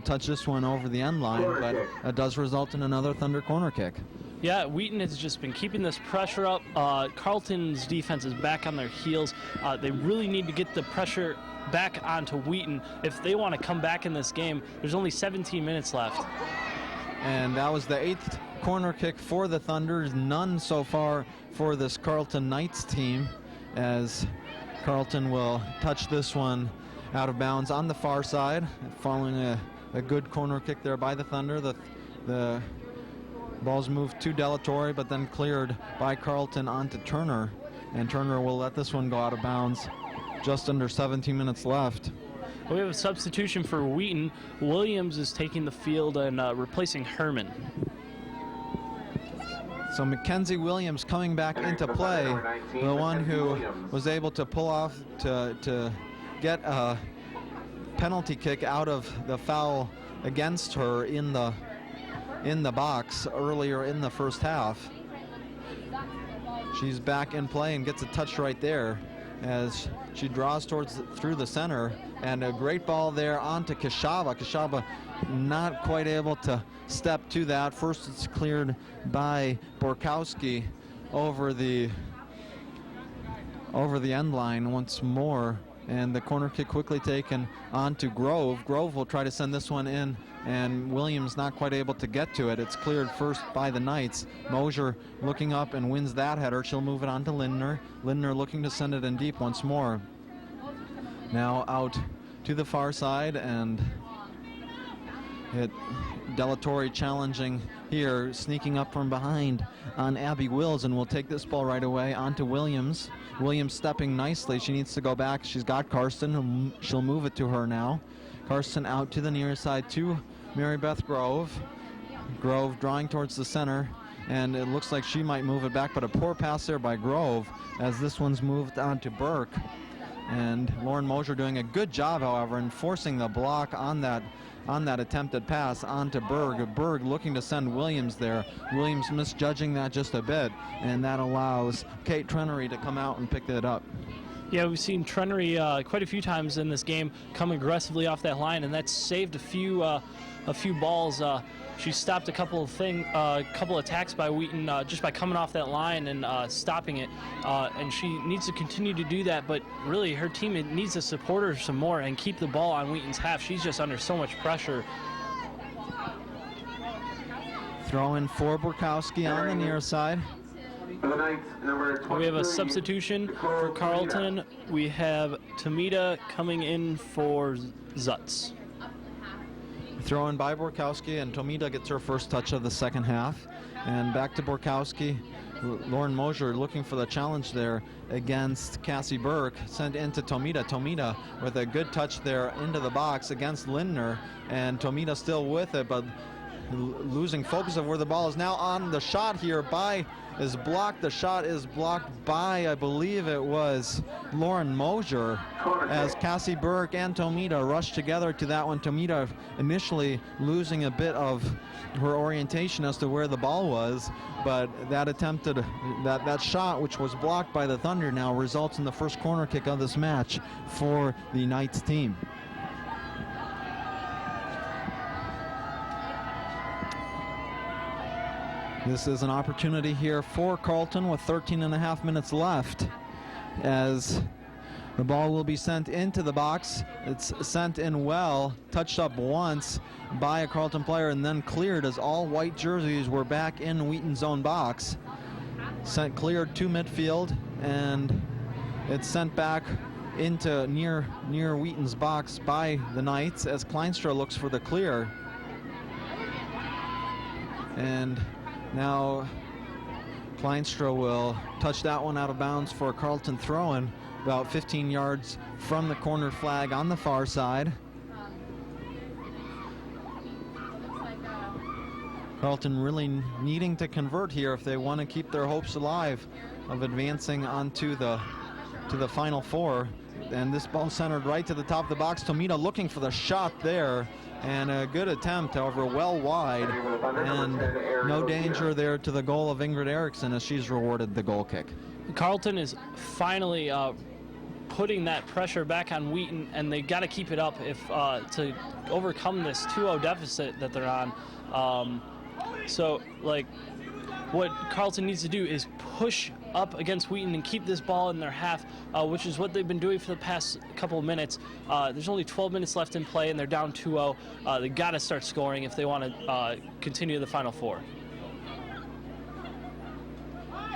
touch this one over the end line, but it does result in another Thunder corner kick. Yeah, Wheaton has just been keeping this pressure up. Carleton's defense is back on their heels. They really need to get the pressure back onto Wheaton if they want to come back in this game. There's only 17 minutes left. And that was the 8th corner kick for the Thunders. None so far for this Carleton Knights team, as Carleton will touch this one out of bounds on the far side, following a good corner kick there by the Thunder. The ball's moved to Delatorre, but then cleared by Carleton onto Turner, and Turner will let this one go out of bounds. Just under 17 minutes left. We have a substitution for Wheaton. Williams is taking the field and replacing Herman. So Mackenzie Williams coming back into play, the one who was able to pull off to get a penalty kick out of the foul against her in the box earlier in the first half. She's back in play and gets a touch right there as she draws through the center, and a great ball there onto Kashaba. Kashaba not quite able to step to that. First it's cleared by Borkowski over the end line once more, and the corner kick quickly taken onto Grove. Grove will try to send this one in, and Williams not quite able to get to it. It's cleared first by the Knights. Mosier looking up and wins that header. She'll move it on to Lindner. Lindner looking to send it in deep once more. Now out to the far side, and Delatorre challenging here, sneaking up from behind on Abby Wills, and will take this ball right away onto Williams. Williams stepping nicely. She needs to go back. She's got Karsten. She'll move it to her now. Karsten out to the near side to Mary Beth Grove. Grove drawing towards the center, and it looks like she might move it back, but a poor pass there by Grove, as this one's moved on to Burke. And Lauren Mosier doing a good job, however, in forcing the block on that attempted pass onto Berg. Berg looking to send Williams there. Williams misjudging that just a bit, and that allows Kate Trenery to come out and pick it up. Yeah, we've seen Trenery quite a few times in this game come aggressively off that line, and that's saved a few balls. She stopped a couple attacks by Wheaton just by coming off that line and stopping it, and she needs to continue to do that. But really, her team needs to support her some more and keep the ball on Wheaton's half. She's just under so much pressure. Throw in for Borkowski on the near side. We have a substitution for Carleton. We have Tomita coming in for Zutz. Throw in by Borkowski, and Tomita gets her first touch of the second half. And back to Borkowski, Lauren Mosier looking for the challenge there against Cassie Burke. Sent into Tomita. Tomita with a good touch there into the box against Lindner. And Tomita still with it, but losing focus of where the ball is now on. The shot here is blocked. The shot is blocked by, I believe it was Lauren Mosier, as Cassie Burke and Tomita rushed together to that one. Tomita initially losing a bit of her orientation as to where the ball was, but that shot, which was blocked by the Thunder, now results in the first corner kick of this match for the Knights team. This is an opportunity here for Carleton with 13.5 minutes left, as the ball will be sent into the box. It's sent in well, touched up once by a Carleton player, and then cleared as all white jerseys were back in Wheaton's own box. Cleared to midfield, and it's sent back into near Wheaton's box by the Knights as Kleinstra looks for the clear. And now Kleinstra will touch that one out of bounds for a Carleton throw-in about 15 yards from the corner flag on the far side. Carleton really needing to convert here if they want to keep their hopes alive of advancing onto the Final Four. And this ball centered right to the top of the box. Tomita looking for the shot there, and a good attempt, however, well wide, and no danger there to the goal of Ingrid Eriksson as she's rewarded the goal kick. Carleton is finally putting that pressure back on Wheaton, and they got to keep it up if to overcome this 2-0 deficit that they're on. So, like, what Carleton needs to do is push up against Wheaton and keep this ball in their half, which is what they've been doing for the past couple of minutes. There's only 12 minutes left in play, and they're down 2-0. They got to start scoring if they want to continue the Final Four.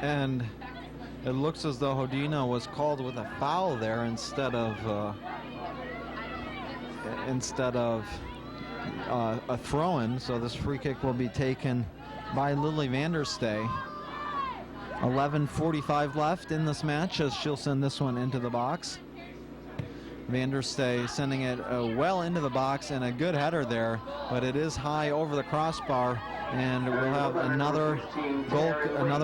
And it looks as though Hodina was called with a foul there instead of a throw-in. So this free kick will be taken by Lily Vanderstay. 11:45 left in this match as she'll send this one into the box. Vanderstay sending it well into the box, and a good header there, but it is high over the crossbar, and we'll have another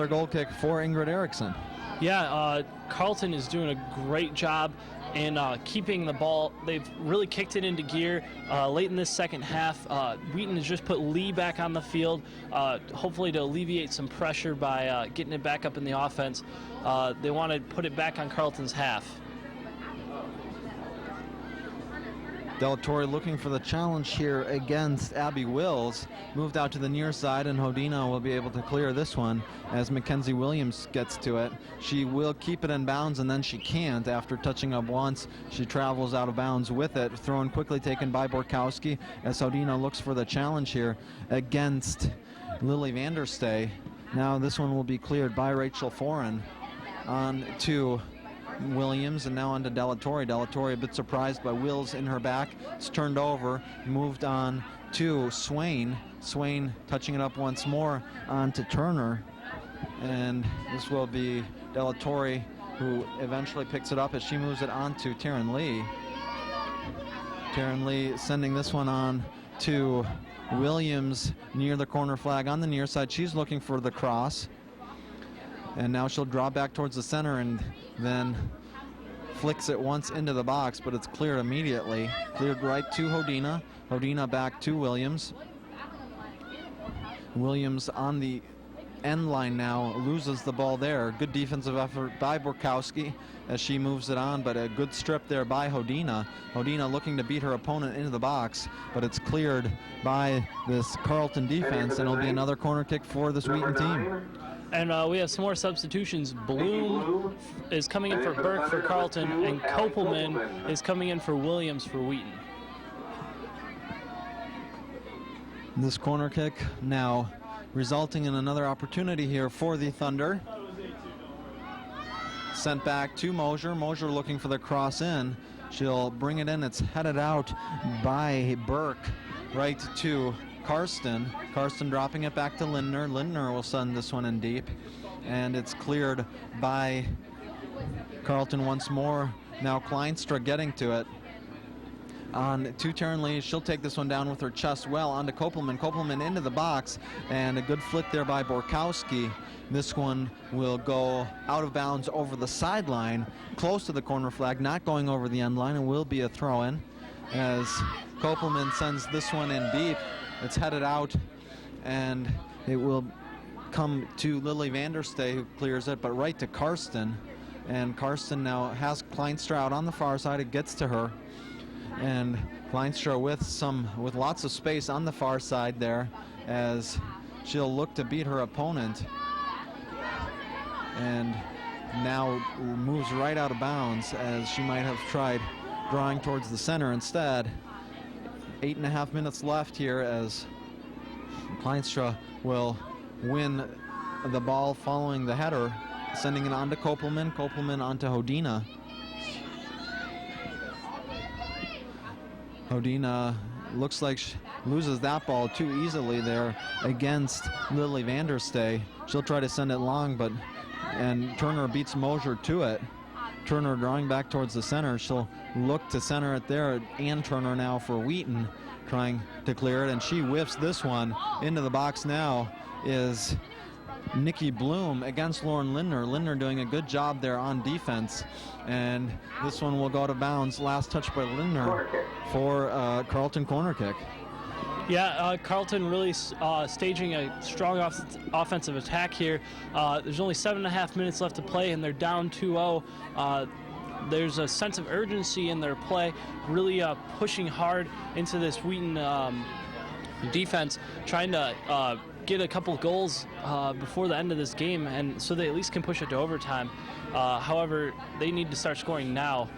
goal kick for Ingrid Eriksson. Yeah, Carleton is doing a great job in keeping the ball. They've really kicked it into gear late in this second half. Wheaton has just put Lee back on the field, hopefully to alleviate some pressure by getting it back up in the offense. They want to put it back on Carleton's half. Delatorre looking for the challenge here against Abby Wills. Moved out to the near side, and Hodina will be able to clear this one as Mackenzie Williams gets to it. She will keep it in bounds, and then she can't. After touching up once, she travels out of bounds with it. Thrown quickly taken by Borkowski as Hodina looks for the challenge here against Lily Vanderstay. Now this one will be cleared by Rachel Foran on to Williams, and now on to Delatorre. Delatorre a bit surprised by Wills in her back. It's turned over, moved on to Swain. Swain touching it up once more on to Turner. And this will be Delatorre who eventually picks it up as she moves it on to Taryn Lee. Taryn Lee sending this one on to Williams near the corner flag on the near side. She's looking for the cross. And now she'll draw back towards the center and then flicks it once into the box, but it's cleared immediately. Cleared right to Hodina. Hodina back to Williams. Williams on the end line now, loses the ball there. Good defensive effort by Borkowski as she moves it on, but a good strip there by Hodina. Hodina looking to beat her opponent into the box, but it's cleared by this Carleton defense, and it'll be another corner kick for this Wheaton team. And we have some more substitutions. Bloom is coming in for Burke for Carleton, and Kopelman is coming in for Williams for Wheaton. This corner kick now resulting in another opportunity here for the Thunder. Sent back to Mosier. Mosier looking for the cross in. She'll bring it in. It's headed out by Burke right to Karsten. Karsten dropping it back to Lindner. Lindner will send this one in deep. and it's cleared by Carleton once more. Now Kleinstra getting to it. On two-turn lead, she'll take this one down with her chest well onto Kopelman. Kopelman into the box, and a good flick there by Borkowski. This one will go out of bounds over the sideline, close to the corner flag, not going over the end line, and will be a throw-in as Kopelman sends this one in deep. It's headed out, and it will come to Lily Vanderstay, who clears it, but right to Karsten. And Karsten now has Kleinstra out on the far side. It gets to her. And Kleinstra with lots of space on the far side there as she'll look to beat her opponent. And now moves right out of bounds as she might have tried drawing towards the center instead. 8.5 minutes left here as Kleinstra will win the ball following the header, sending it on to Kopelman. Kopelman onto Hodina. Hodina looks like she loses that ball too easily there against Lily Vanderstay. She'll try to send it long, and Turner beats Mosier to it. Turner drawing back towards the center. She'll look to center it there, and Turner now for Wheaton trying to clear it, and she whiffs this one into the box. Now is Nikki Bloom against Lauren Lindner. Lindner doing a good job there on defense, and this one will go out of bounds. Last touch by Lindner for Carleton corner kick. Yeah, Carleton really staging a strong offensive attack here. There's only 7.5 minutes left to play, and they're down 2-0. There's a sense of urgency in their play, really pushing hard into this Wheaton defense, trying to get a couple goals before the end of this game, and so they at least can push it to overtime. However, they need to start scoring now.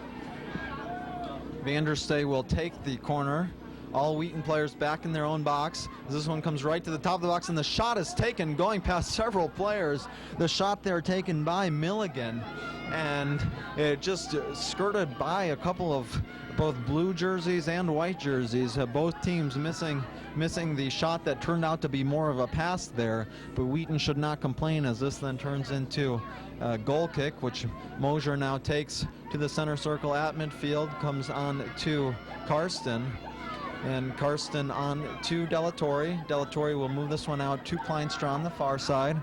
Vanderstay will take the corner. All Wheaton players back in their own box. This one comes right to the top of the box, and the shot is taken, going past several players. The shot there taken by Milligan, and it just skirted by a couple of both blue jerseys and white jerseys. Both teams missing the shot that turned out to be more of a pass there, but Wheaton should not complain as this then turns into a goal kick, which Mosier now takes to the center circle at midfield, comes on to Karsten. And Karsten on to Delatorre. Delatorre will move this one out to Kleinstra on the far side.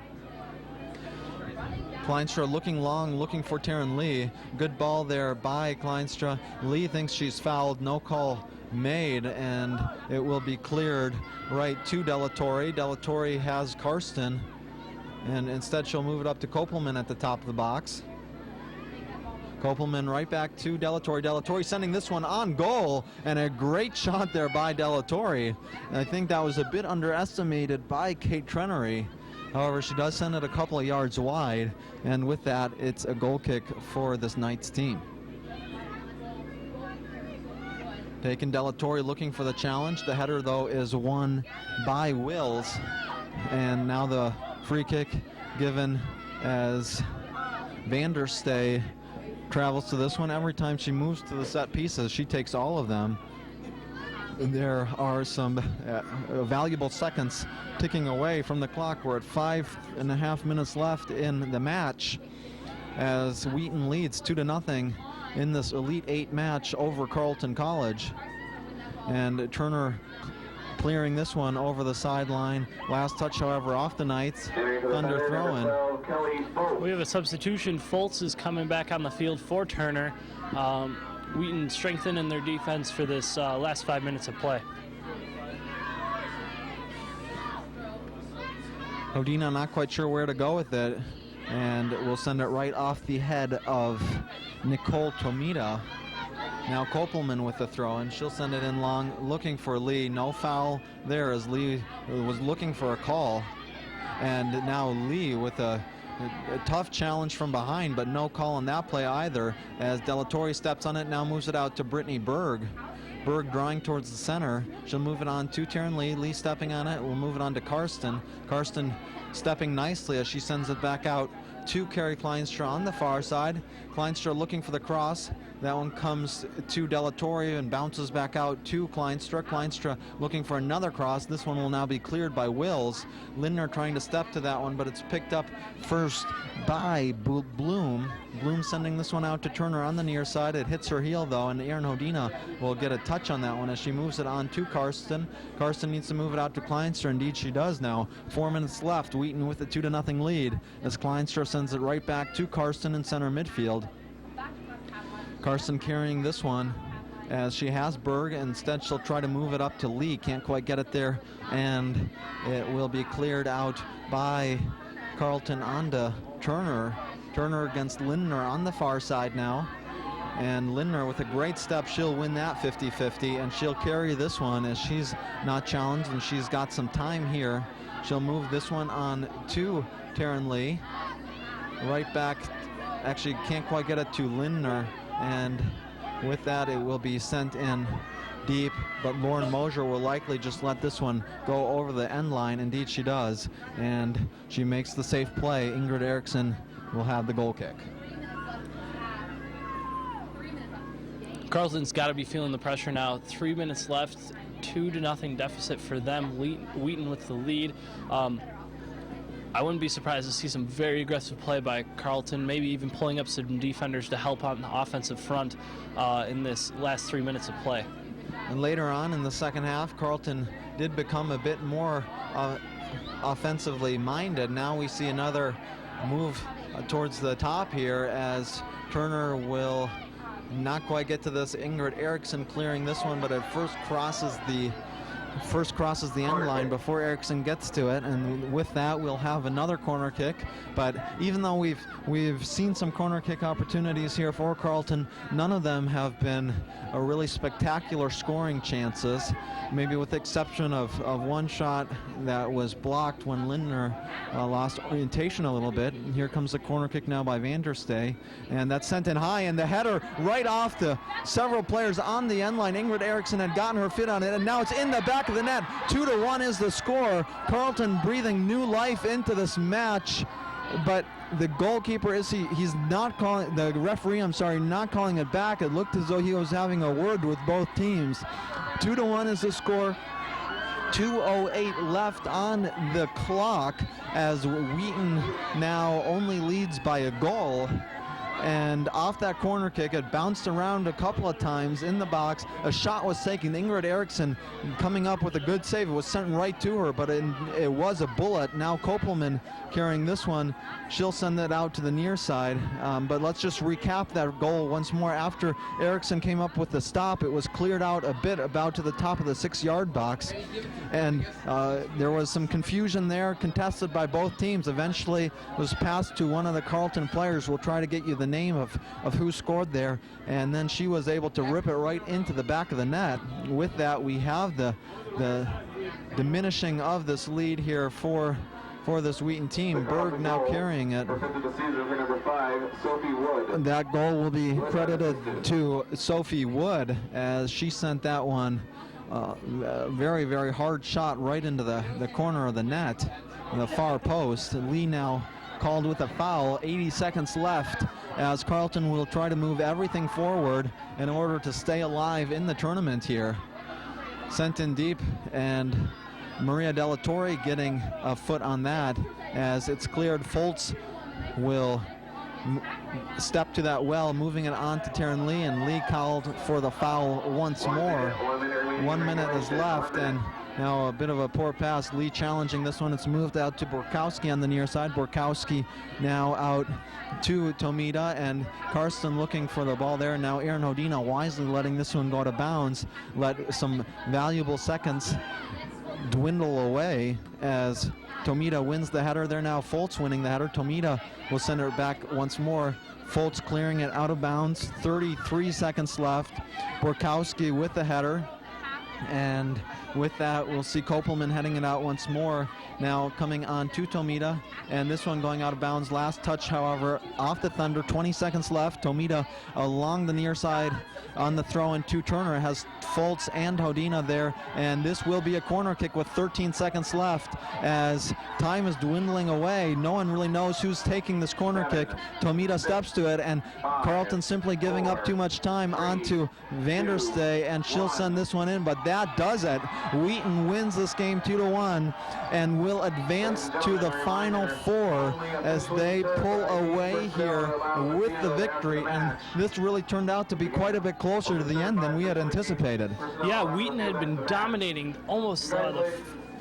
Kleinstra looking long, looking for Taryn Lee. Good ball there by Kleinstra. Lee thinks she's fouled, no call made, and it will be cleared right to Delatorre. Delatorre has Karsten, and instead she'll move it up to Kopelman at the top of the box. Kopelman right back to Delatorre. Delatorre sending this one on goal, and a great shot there by Delatorre. I think that was a bit underestimated by Kate Trenery. However, she does send it a couple of yards wide, and with that, it's a goal kick for this Knights team. Taking Delatorre looking for the challenge. The header, though, is won by Wills, and now the free kick given as Vanderstay travels to this one. Every time she moves to the set pieces, she takes all of them. There are some valuable seconds ticking away from the clock. We're at 5.5 minutes left in the match as Wheaton leads 2-0 in this Elite 8 match over Carleton College. And Turner clearing this one over the sideline. Last touch, however, off the Knights. Thunder throw-in. We have a substitution. Foltz is coming back on the field for Turner. Wheaton strengthening their defense for this last 5 minutes of play. Hodina not quite sure where to go with it, and we'll send it right off the head of Nicole Tomita. Now Kopelman with the throw, and she'll send it in long, looking for Lee. No foul there as Lee was looking for a call. And now Lee with a tough challenge from behind, but no call on that play either, as Delatorre steps on it, now moves it out to Brittany Berg. Berg drawing towards the center. She'll move it on to Taryn Lee. Lee stepping on it. We'll move it on to Karsten. Karsten stepping nicely as she sends it back out to Carrie Kleinstra on the far side. Kleinstra looking for the cross. That one comes to Delatorre and bounces back out to Kleinstra. Kleinstra looking for another cross. This one will now be cleared by Wills. Lindner trying to step to that one, but it's picked up first by Bloom. Bloom sending this one out to Turner on the near side. It hits her heel though, and Erin Hodina will get a touch on that one as she moves it on to Karsten. Karsten needs to move it out to Kleinstra. Indeed she does now. 4 minutes left. Wheaton with a 2-0 lead as Kleinstra sends it right back to Karsten in center midfield. Karsten carrying this one as she has Berg. Instead she'll try to move it up to Lee. Can't quite get it there, and it will be cleared out by Carleton onto Turner. Turner against Lindner on the far side now. And Lindner with a great step, she'll win that 50-50, and she'll carry this one as she's not challenged and she's got some time here. She'll move this one on to Taryn Lee. Right back, actually can't quite get it to Lindner, and with that it will be sent in deep, but Lauren Mosier will likely just let this one go over the end line. Indeed she does, and she makes the safe play. Ingrid Eriksson will have the goal kick. Carleton's got to be feeling the pressure now. 3 minutes left, 2-0 deficit for them. Wheaton with the lead. I wouldn't be surprised to see some very aggressive play by Carleton, maybe even pulling up some defenders to help on the offensive front in this last 3 minutes of play. And later on in the second half, Carleton did become a bit more offensively minded. Now we see another move towards the top here as Turner will not quite get to this. Ingrid Eriksson clearing this one, but it first crosses the end line before Eriksson gets to it, and with that we'll have another corner kick. But even though we've seen some corner kick opportunities here for Carleton, none of them have been a really spectacular scoring chances, maybe with the exception of one shot that was blocked when Lindner lost orientation a little bit. And here comes the corner kick now by Vanderstay, and that's sent in high, and the header right off to several players on the end line. Ingrid Eriksson had gotten her fit on it, and now it's in the back of the net. 2-1 is the score. Carleton breathing new life into this match, but the goalkeeper he's not calling, the referee, I'm sorry, not calling it back. It looked as though he was having a word with both teams. 2-1 is the score. 2:08 left on the clock as Wheaton now only leads by a goal. And off that corner kick, it bounced around a couple of times in the box. A shot was taken. Ingrid Eriksson coming up with a good save. It was sent right to her, but it was a bullet. Now Kopelman carrying this one. She'll send it out to the near side. But let's just recap that goal once more. After Eriksson came up with the stop, it was cleared out a bit about to the top of the 6-yard box. And there was some confusion there, contested by both teams. Eventually it was passed to one of the Carleton players. We'll try to get you the name of who scored there, and then she was able to rip it right into the back of the net. With that, we have the diminishing of this lead here for this Wheaton team. Berg now carrying it. That goal will be credited to Sophie Wood as she sent that one very, very hard shot right into the corner of the net, the far post. Lee now called with a foul. 80 seconds left as Carleton will try to move everything forward in order to stay alive in the tournament here. Sent in deep, and Maria Delatorre getting a foot on that as it's cleared. Foltz will step to that well, moving it on to Taryn Lee, and Lee called for the foul once more. 1 minute is left, and now a bit of a poor pass. Lee challenging this one. It's moved out to Borkowski on the near side. Borkowski now out to Tomita, and Karsten looking for the ball there. Now Erin Hodina wisely letting this one go out of bounds. Let some valuable seconds dwindle away as Tomita wins the header. There now Foltz winning the header. Tomita will send it back once more. Foltz clearing it out of bounds. 33 seconds left. Borkowski with the header. And with that, we'll see Kopelman heading it out once more. Now coming on to Tomita, and this one going out of bounds. Last touch, however, off the Thunder. 20 seconds left. Tomita along the near side on the throw-in to Turner. Has Foltz and Hodina there, and this will be a corner kick with 13 seconds left as time is dwindling away. No one really knows who's taking this corner kick. Tomita steps to it, and Carleton simply giving up too much time onto Vanderstay, and she'll send this one in, but that does it. Wheaton wins this game 2-1 and will advance to the Final Four as they pull away here with the victory, and this really turned out to be quite a bit closer to the end than we had anticipated. Yeah, Wheaton had been dominating almost the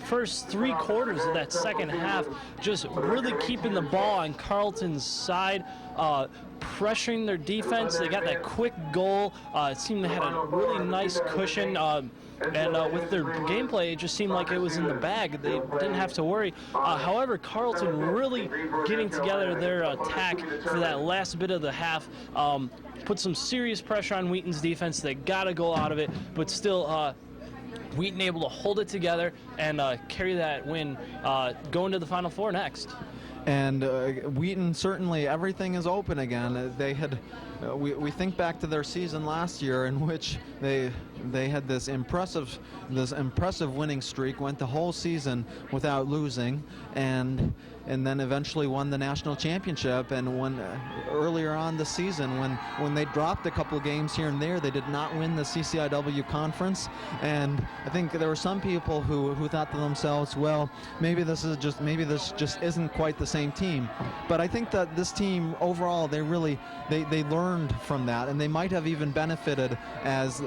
first 3 quarters of that second half, just really keeping the ball on Carleton's side, pressuring their defense. They got that quick goal. It seemed they had a really nice cushion. And with their gameplay, it just seemed like it was in the bag. They didn't have to worry. However, Carleton really getting together their attack for that last bit of the half. Put some serious pressure on Wheaton's defense. They got a goal out of it, but still Wheaton able to hold it together and carry that win going to the Final Four next. And Wheaton, certainly everything is open again. They had, we think back to their season last year in which they had this impressive winning streak, went the whole season without losing, and then eventually won the national championship. And when earlier on the season, when they dropped a couple games here and there, they did not win the CCIW conference. And I think there were some people who thought to themselves, well, maybe this just isn't quite the same team. But I think that this team overall, they learned from that, and they might have even benefited as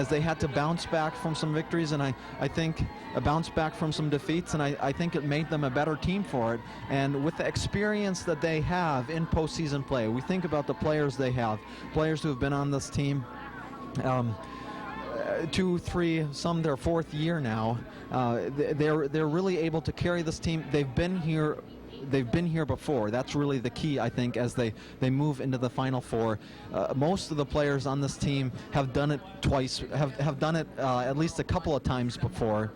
they had to bounce back from some victories, and I think bounce back from some defeats, and I think it made them a better team for it. And with the experience that they have in postseason play, we think about the players they have, players who have been on this team 2, 3, some their 4th year now. They're really able to carry this team. They've been here before. That's really the key, I think, as they move into the Final Four. Most of the players on this team have done it twice, have done it at least a couple of times before.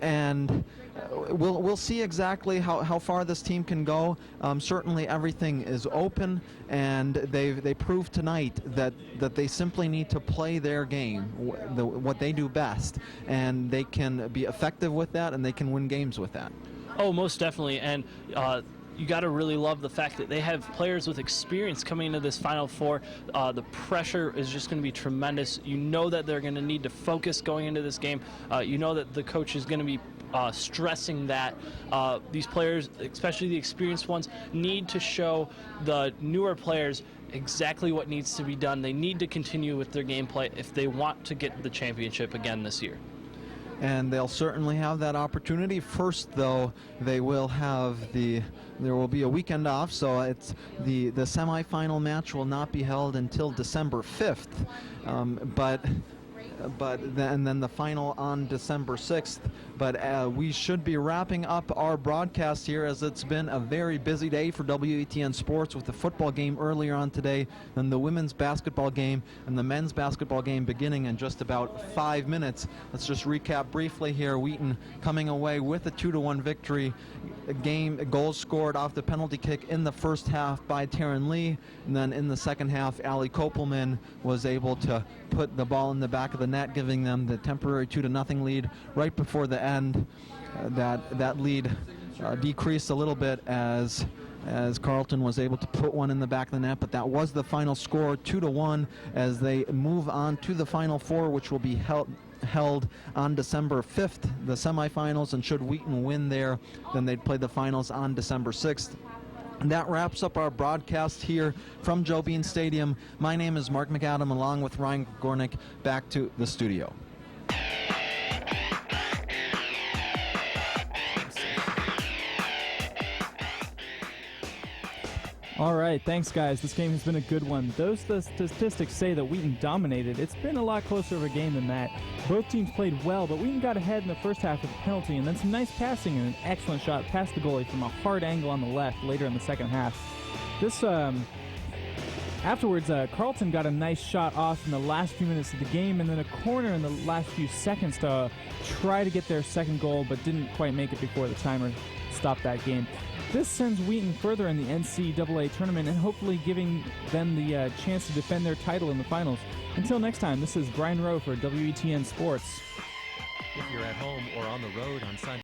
And we'll see exactly how far this team can go. Certainly everything is open, and they proved tonight that they simply need to play their game, what they do best, and they can be effective with that, and they can win games with that. Oh, most definitely. And you got to really love the fact that they have players with experience coming into this Final Four. The pressure is just going to be tremendous. You know that they're going to need to focus going into this game. You know that the coach is going to be stressing that these players, especially the experienced ones, need to show the newer players exactly what needs to be done. They need to continue with their gameplay if they want to get the championship again this year. And they'll certainly have that opportunity. First, though, there will be a weekend off, so it's the semifinal match will not be held until December 5th. And then the final on December 6th. But we should be wrapping up our broadcast here, as it's been a very busy day for WETN Sports, with the football game earlier on today, then the women's basketball game and the men's basketball game beginning in just about 5 minutes. Let's just recap briefly here. Wheaton coming away with a 2-1 victory. Goals scored off the penalty kick in the first half by Taryn Lee, and then in the second half, Allie Kopelman was able to put the ball in the back of the net, giving them the temporary 2-0 lead. Right before the end, that lead decreased a little bit as Carleton was able to put one in the back of the net, but that was the final score, 2-1, as they move on to the Final Four, which will be held on December 5th, the semifinals, and should Wheaton win there, then they'd play the finals on December 6th. And that wraps up our broadcast here from Joe Bean Stadium. My name is Mark McAdam, along with Ryan Gornick. Back to the studio. All right, thanks, guys. This game has been a good one. Those statistics say that Wheaton dominated. It's been a lot closer of a game than that. Both teams played well, but Wheaton got ahead in the first half with a penalty, and then some nice passing and an excellent shot past the goalie from a hard angle on the left later in the second half. This Afterwards, Carleton got a nice shot off in the last few minutes of the game, and then a corner in the last few seconds to try to get their second goal, but didn't quite make it before the timer stopped that game. This sends Wheaton further in the NCAA tournament and hopefully giving them the chance to defend their title in the finals. Until next time, this is Brian Rowe for WETN Sports. If you're at home or on the road on Sunday,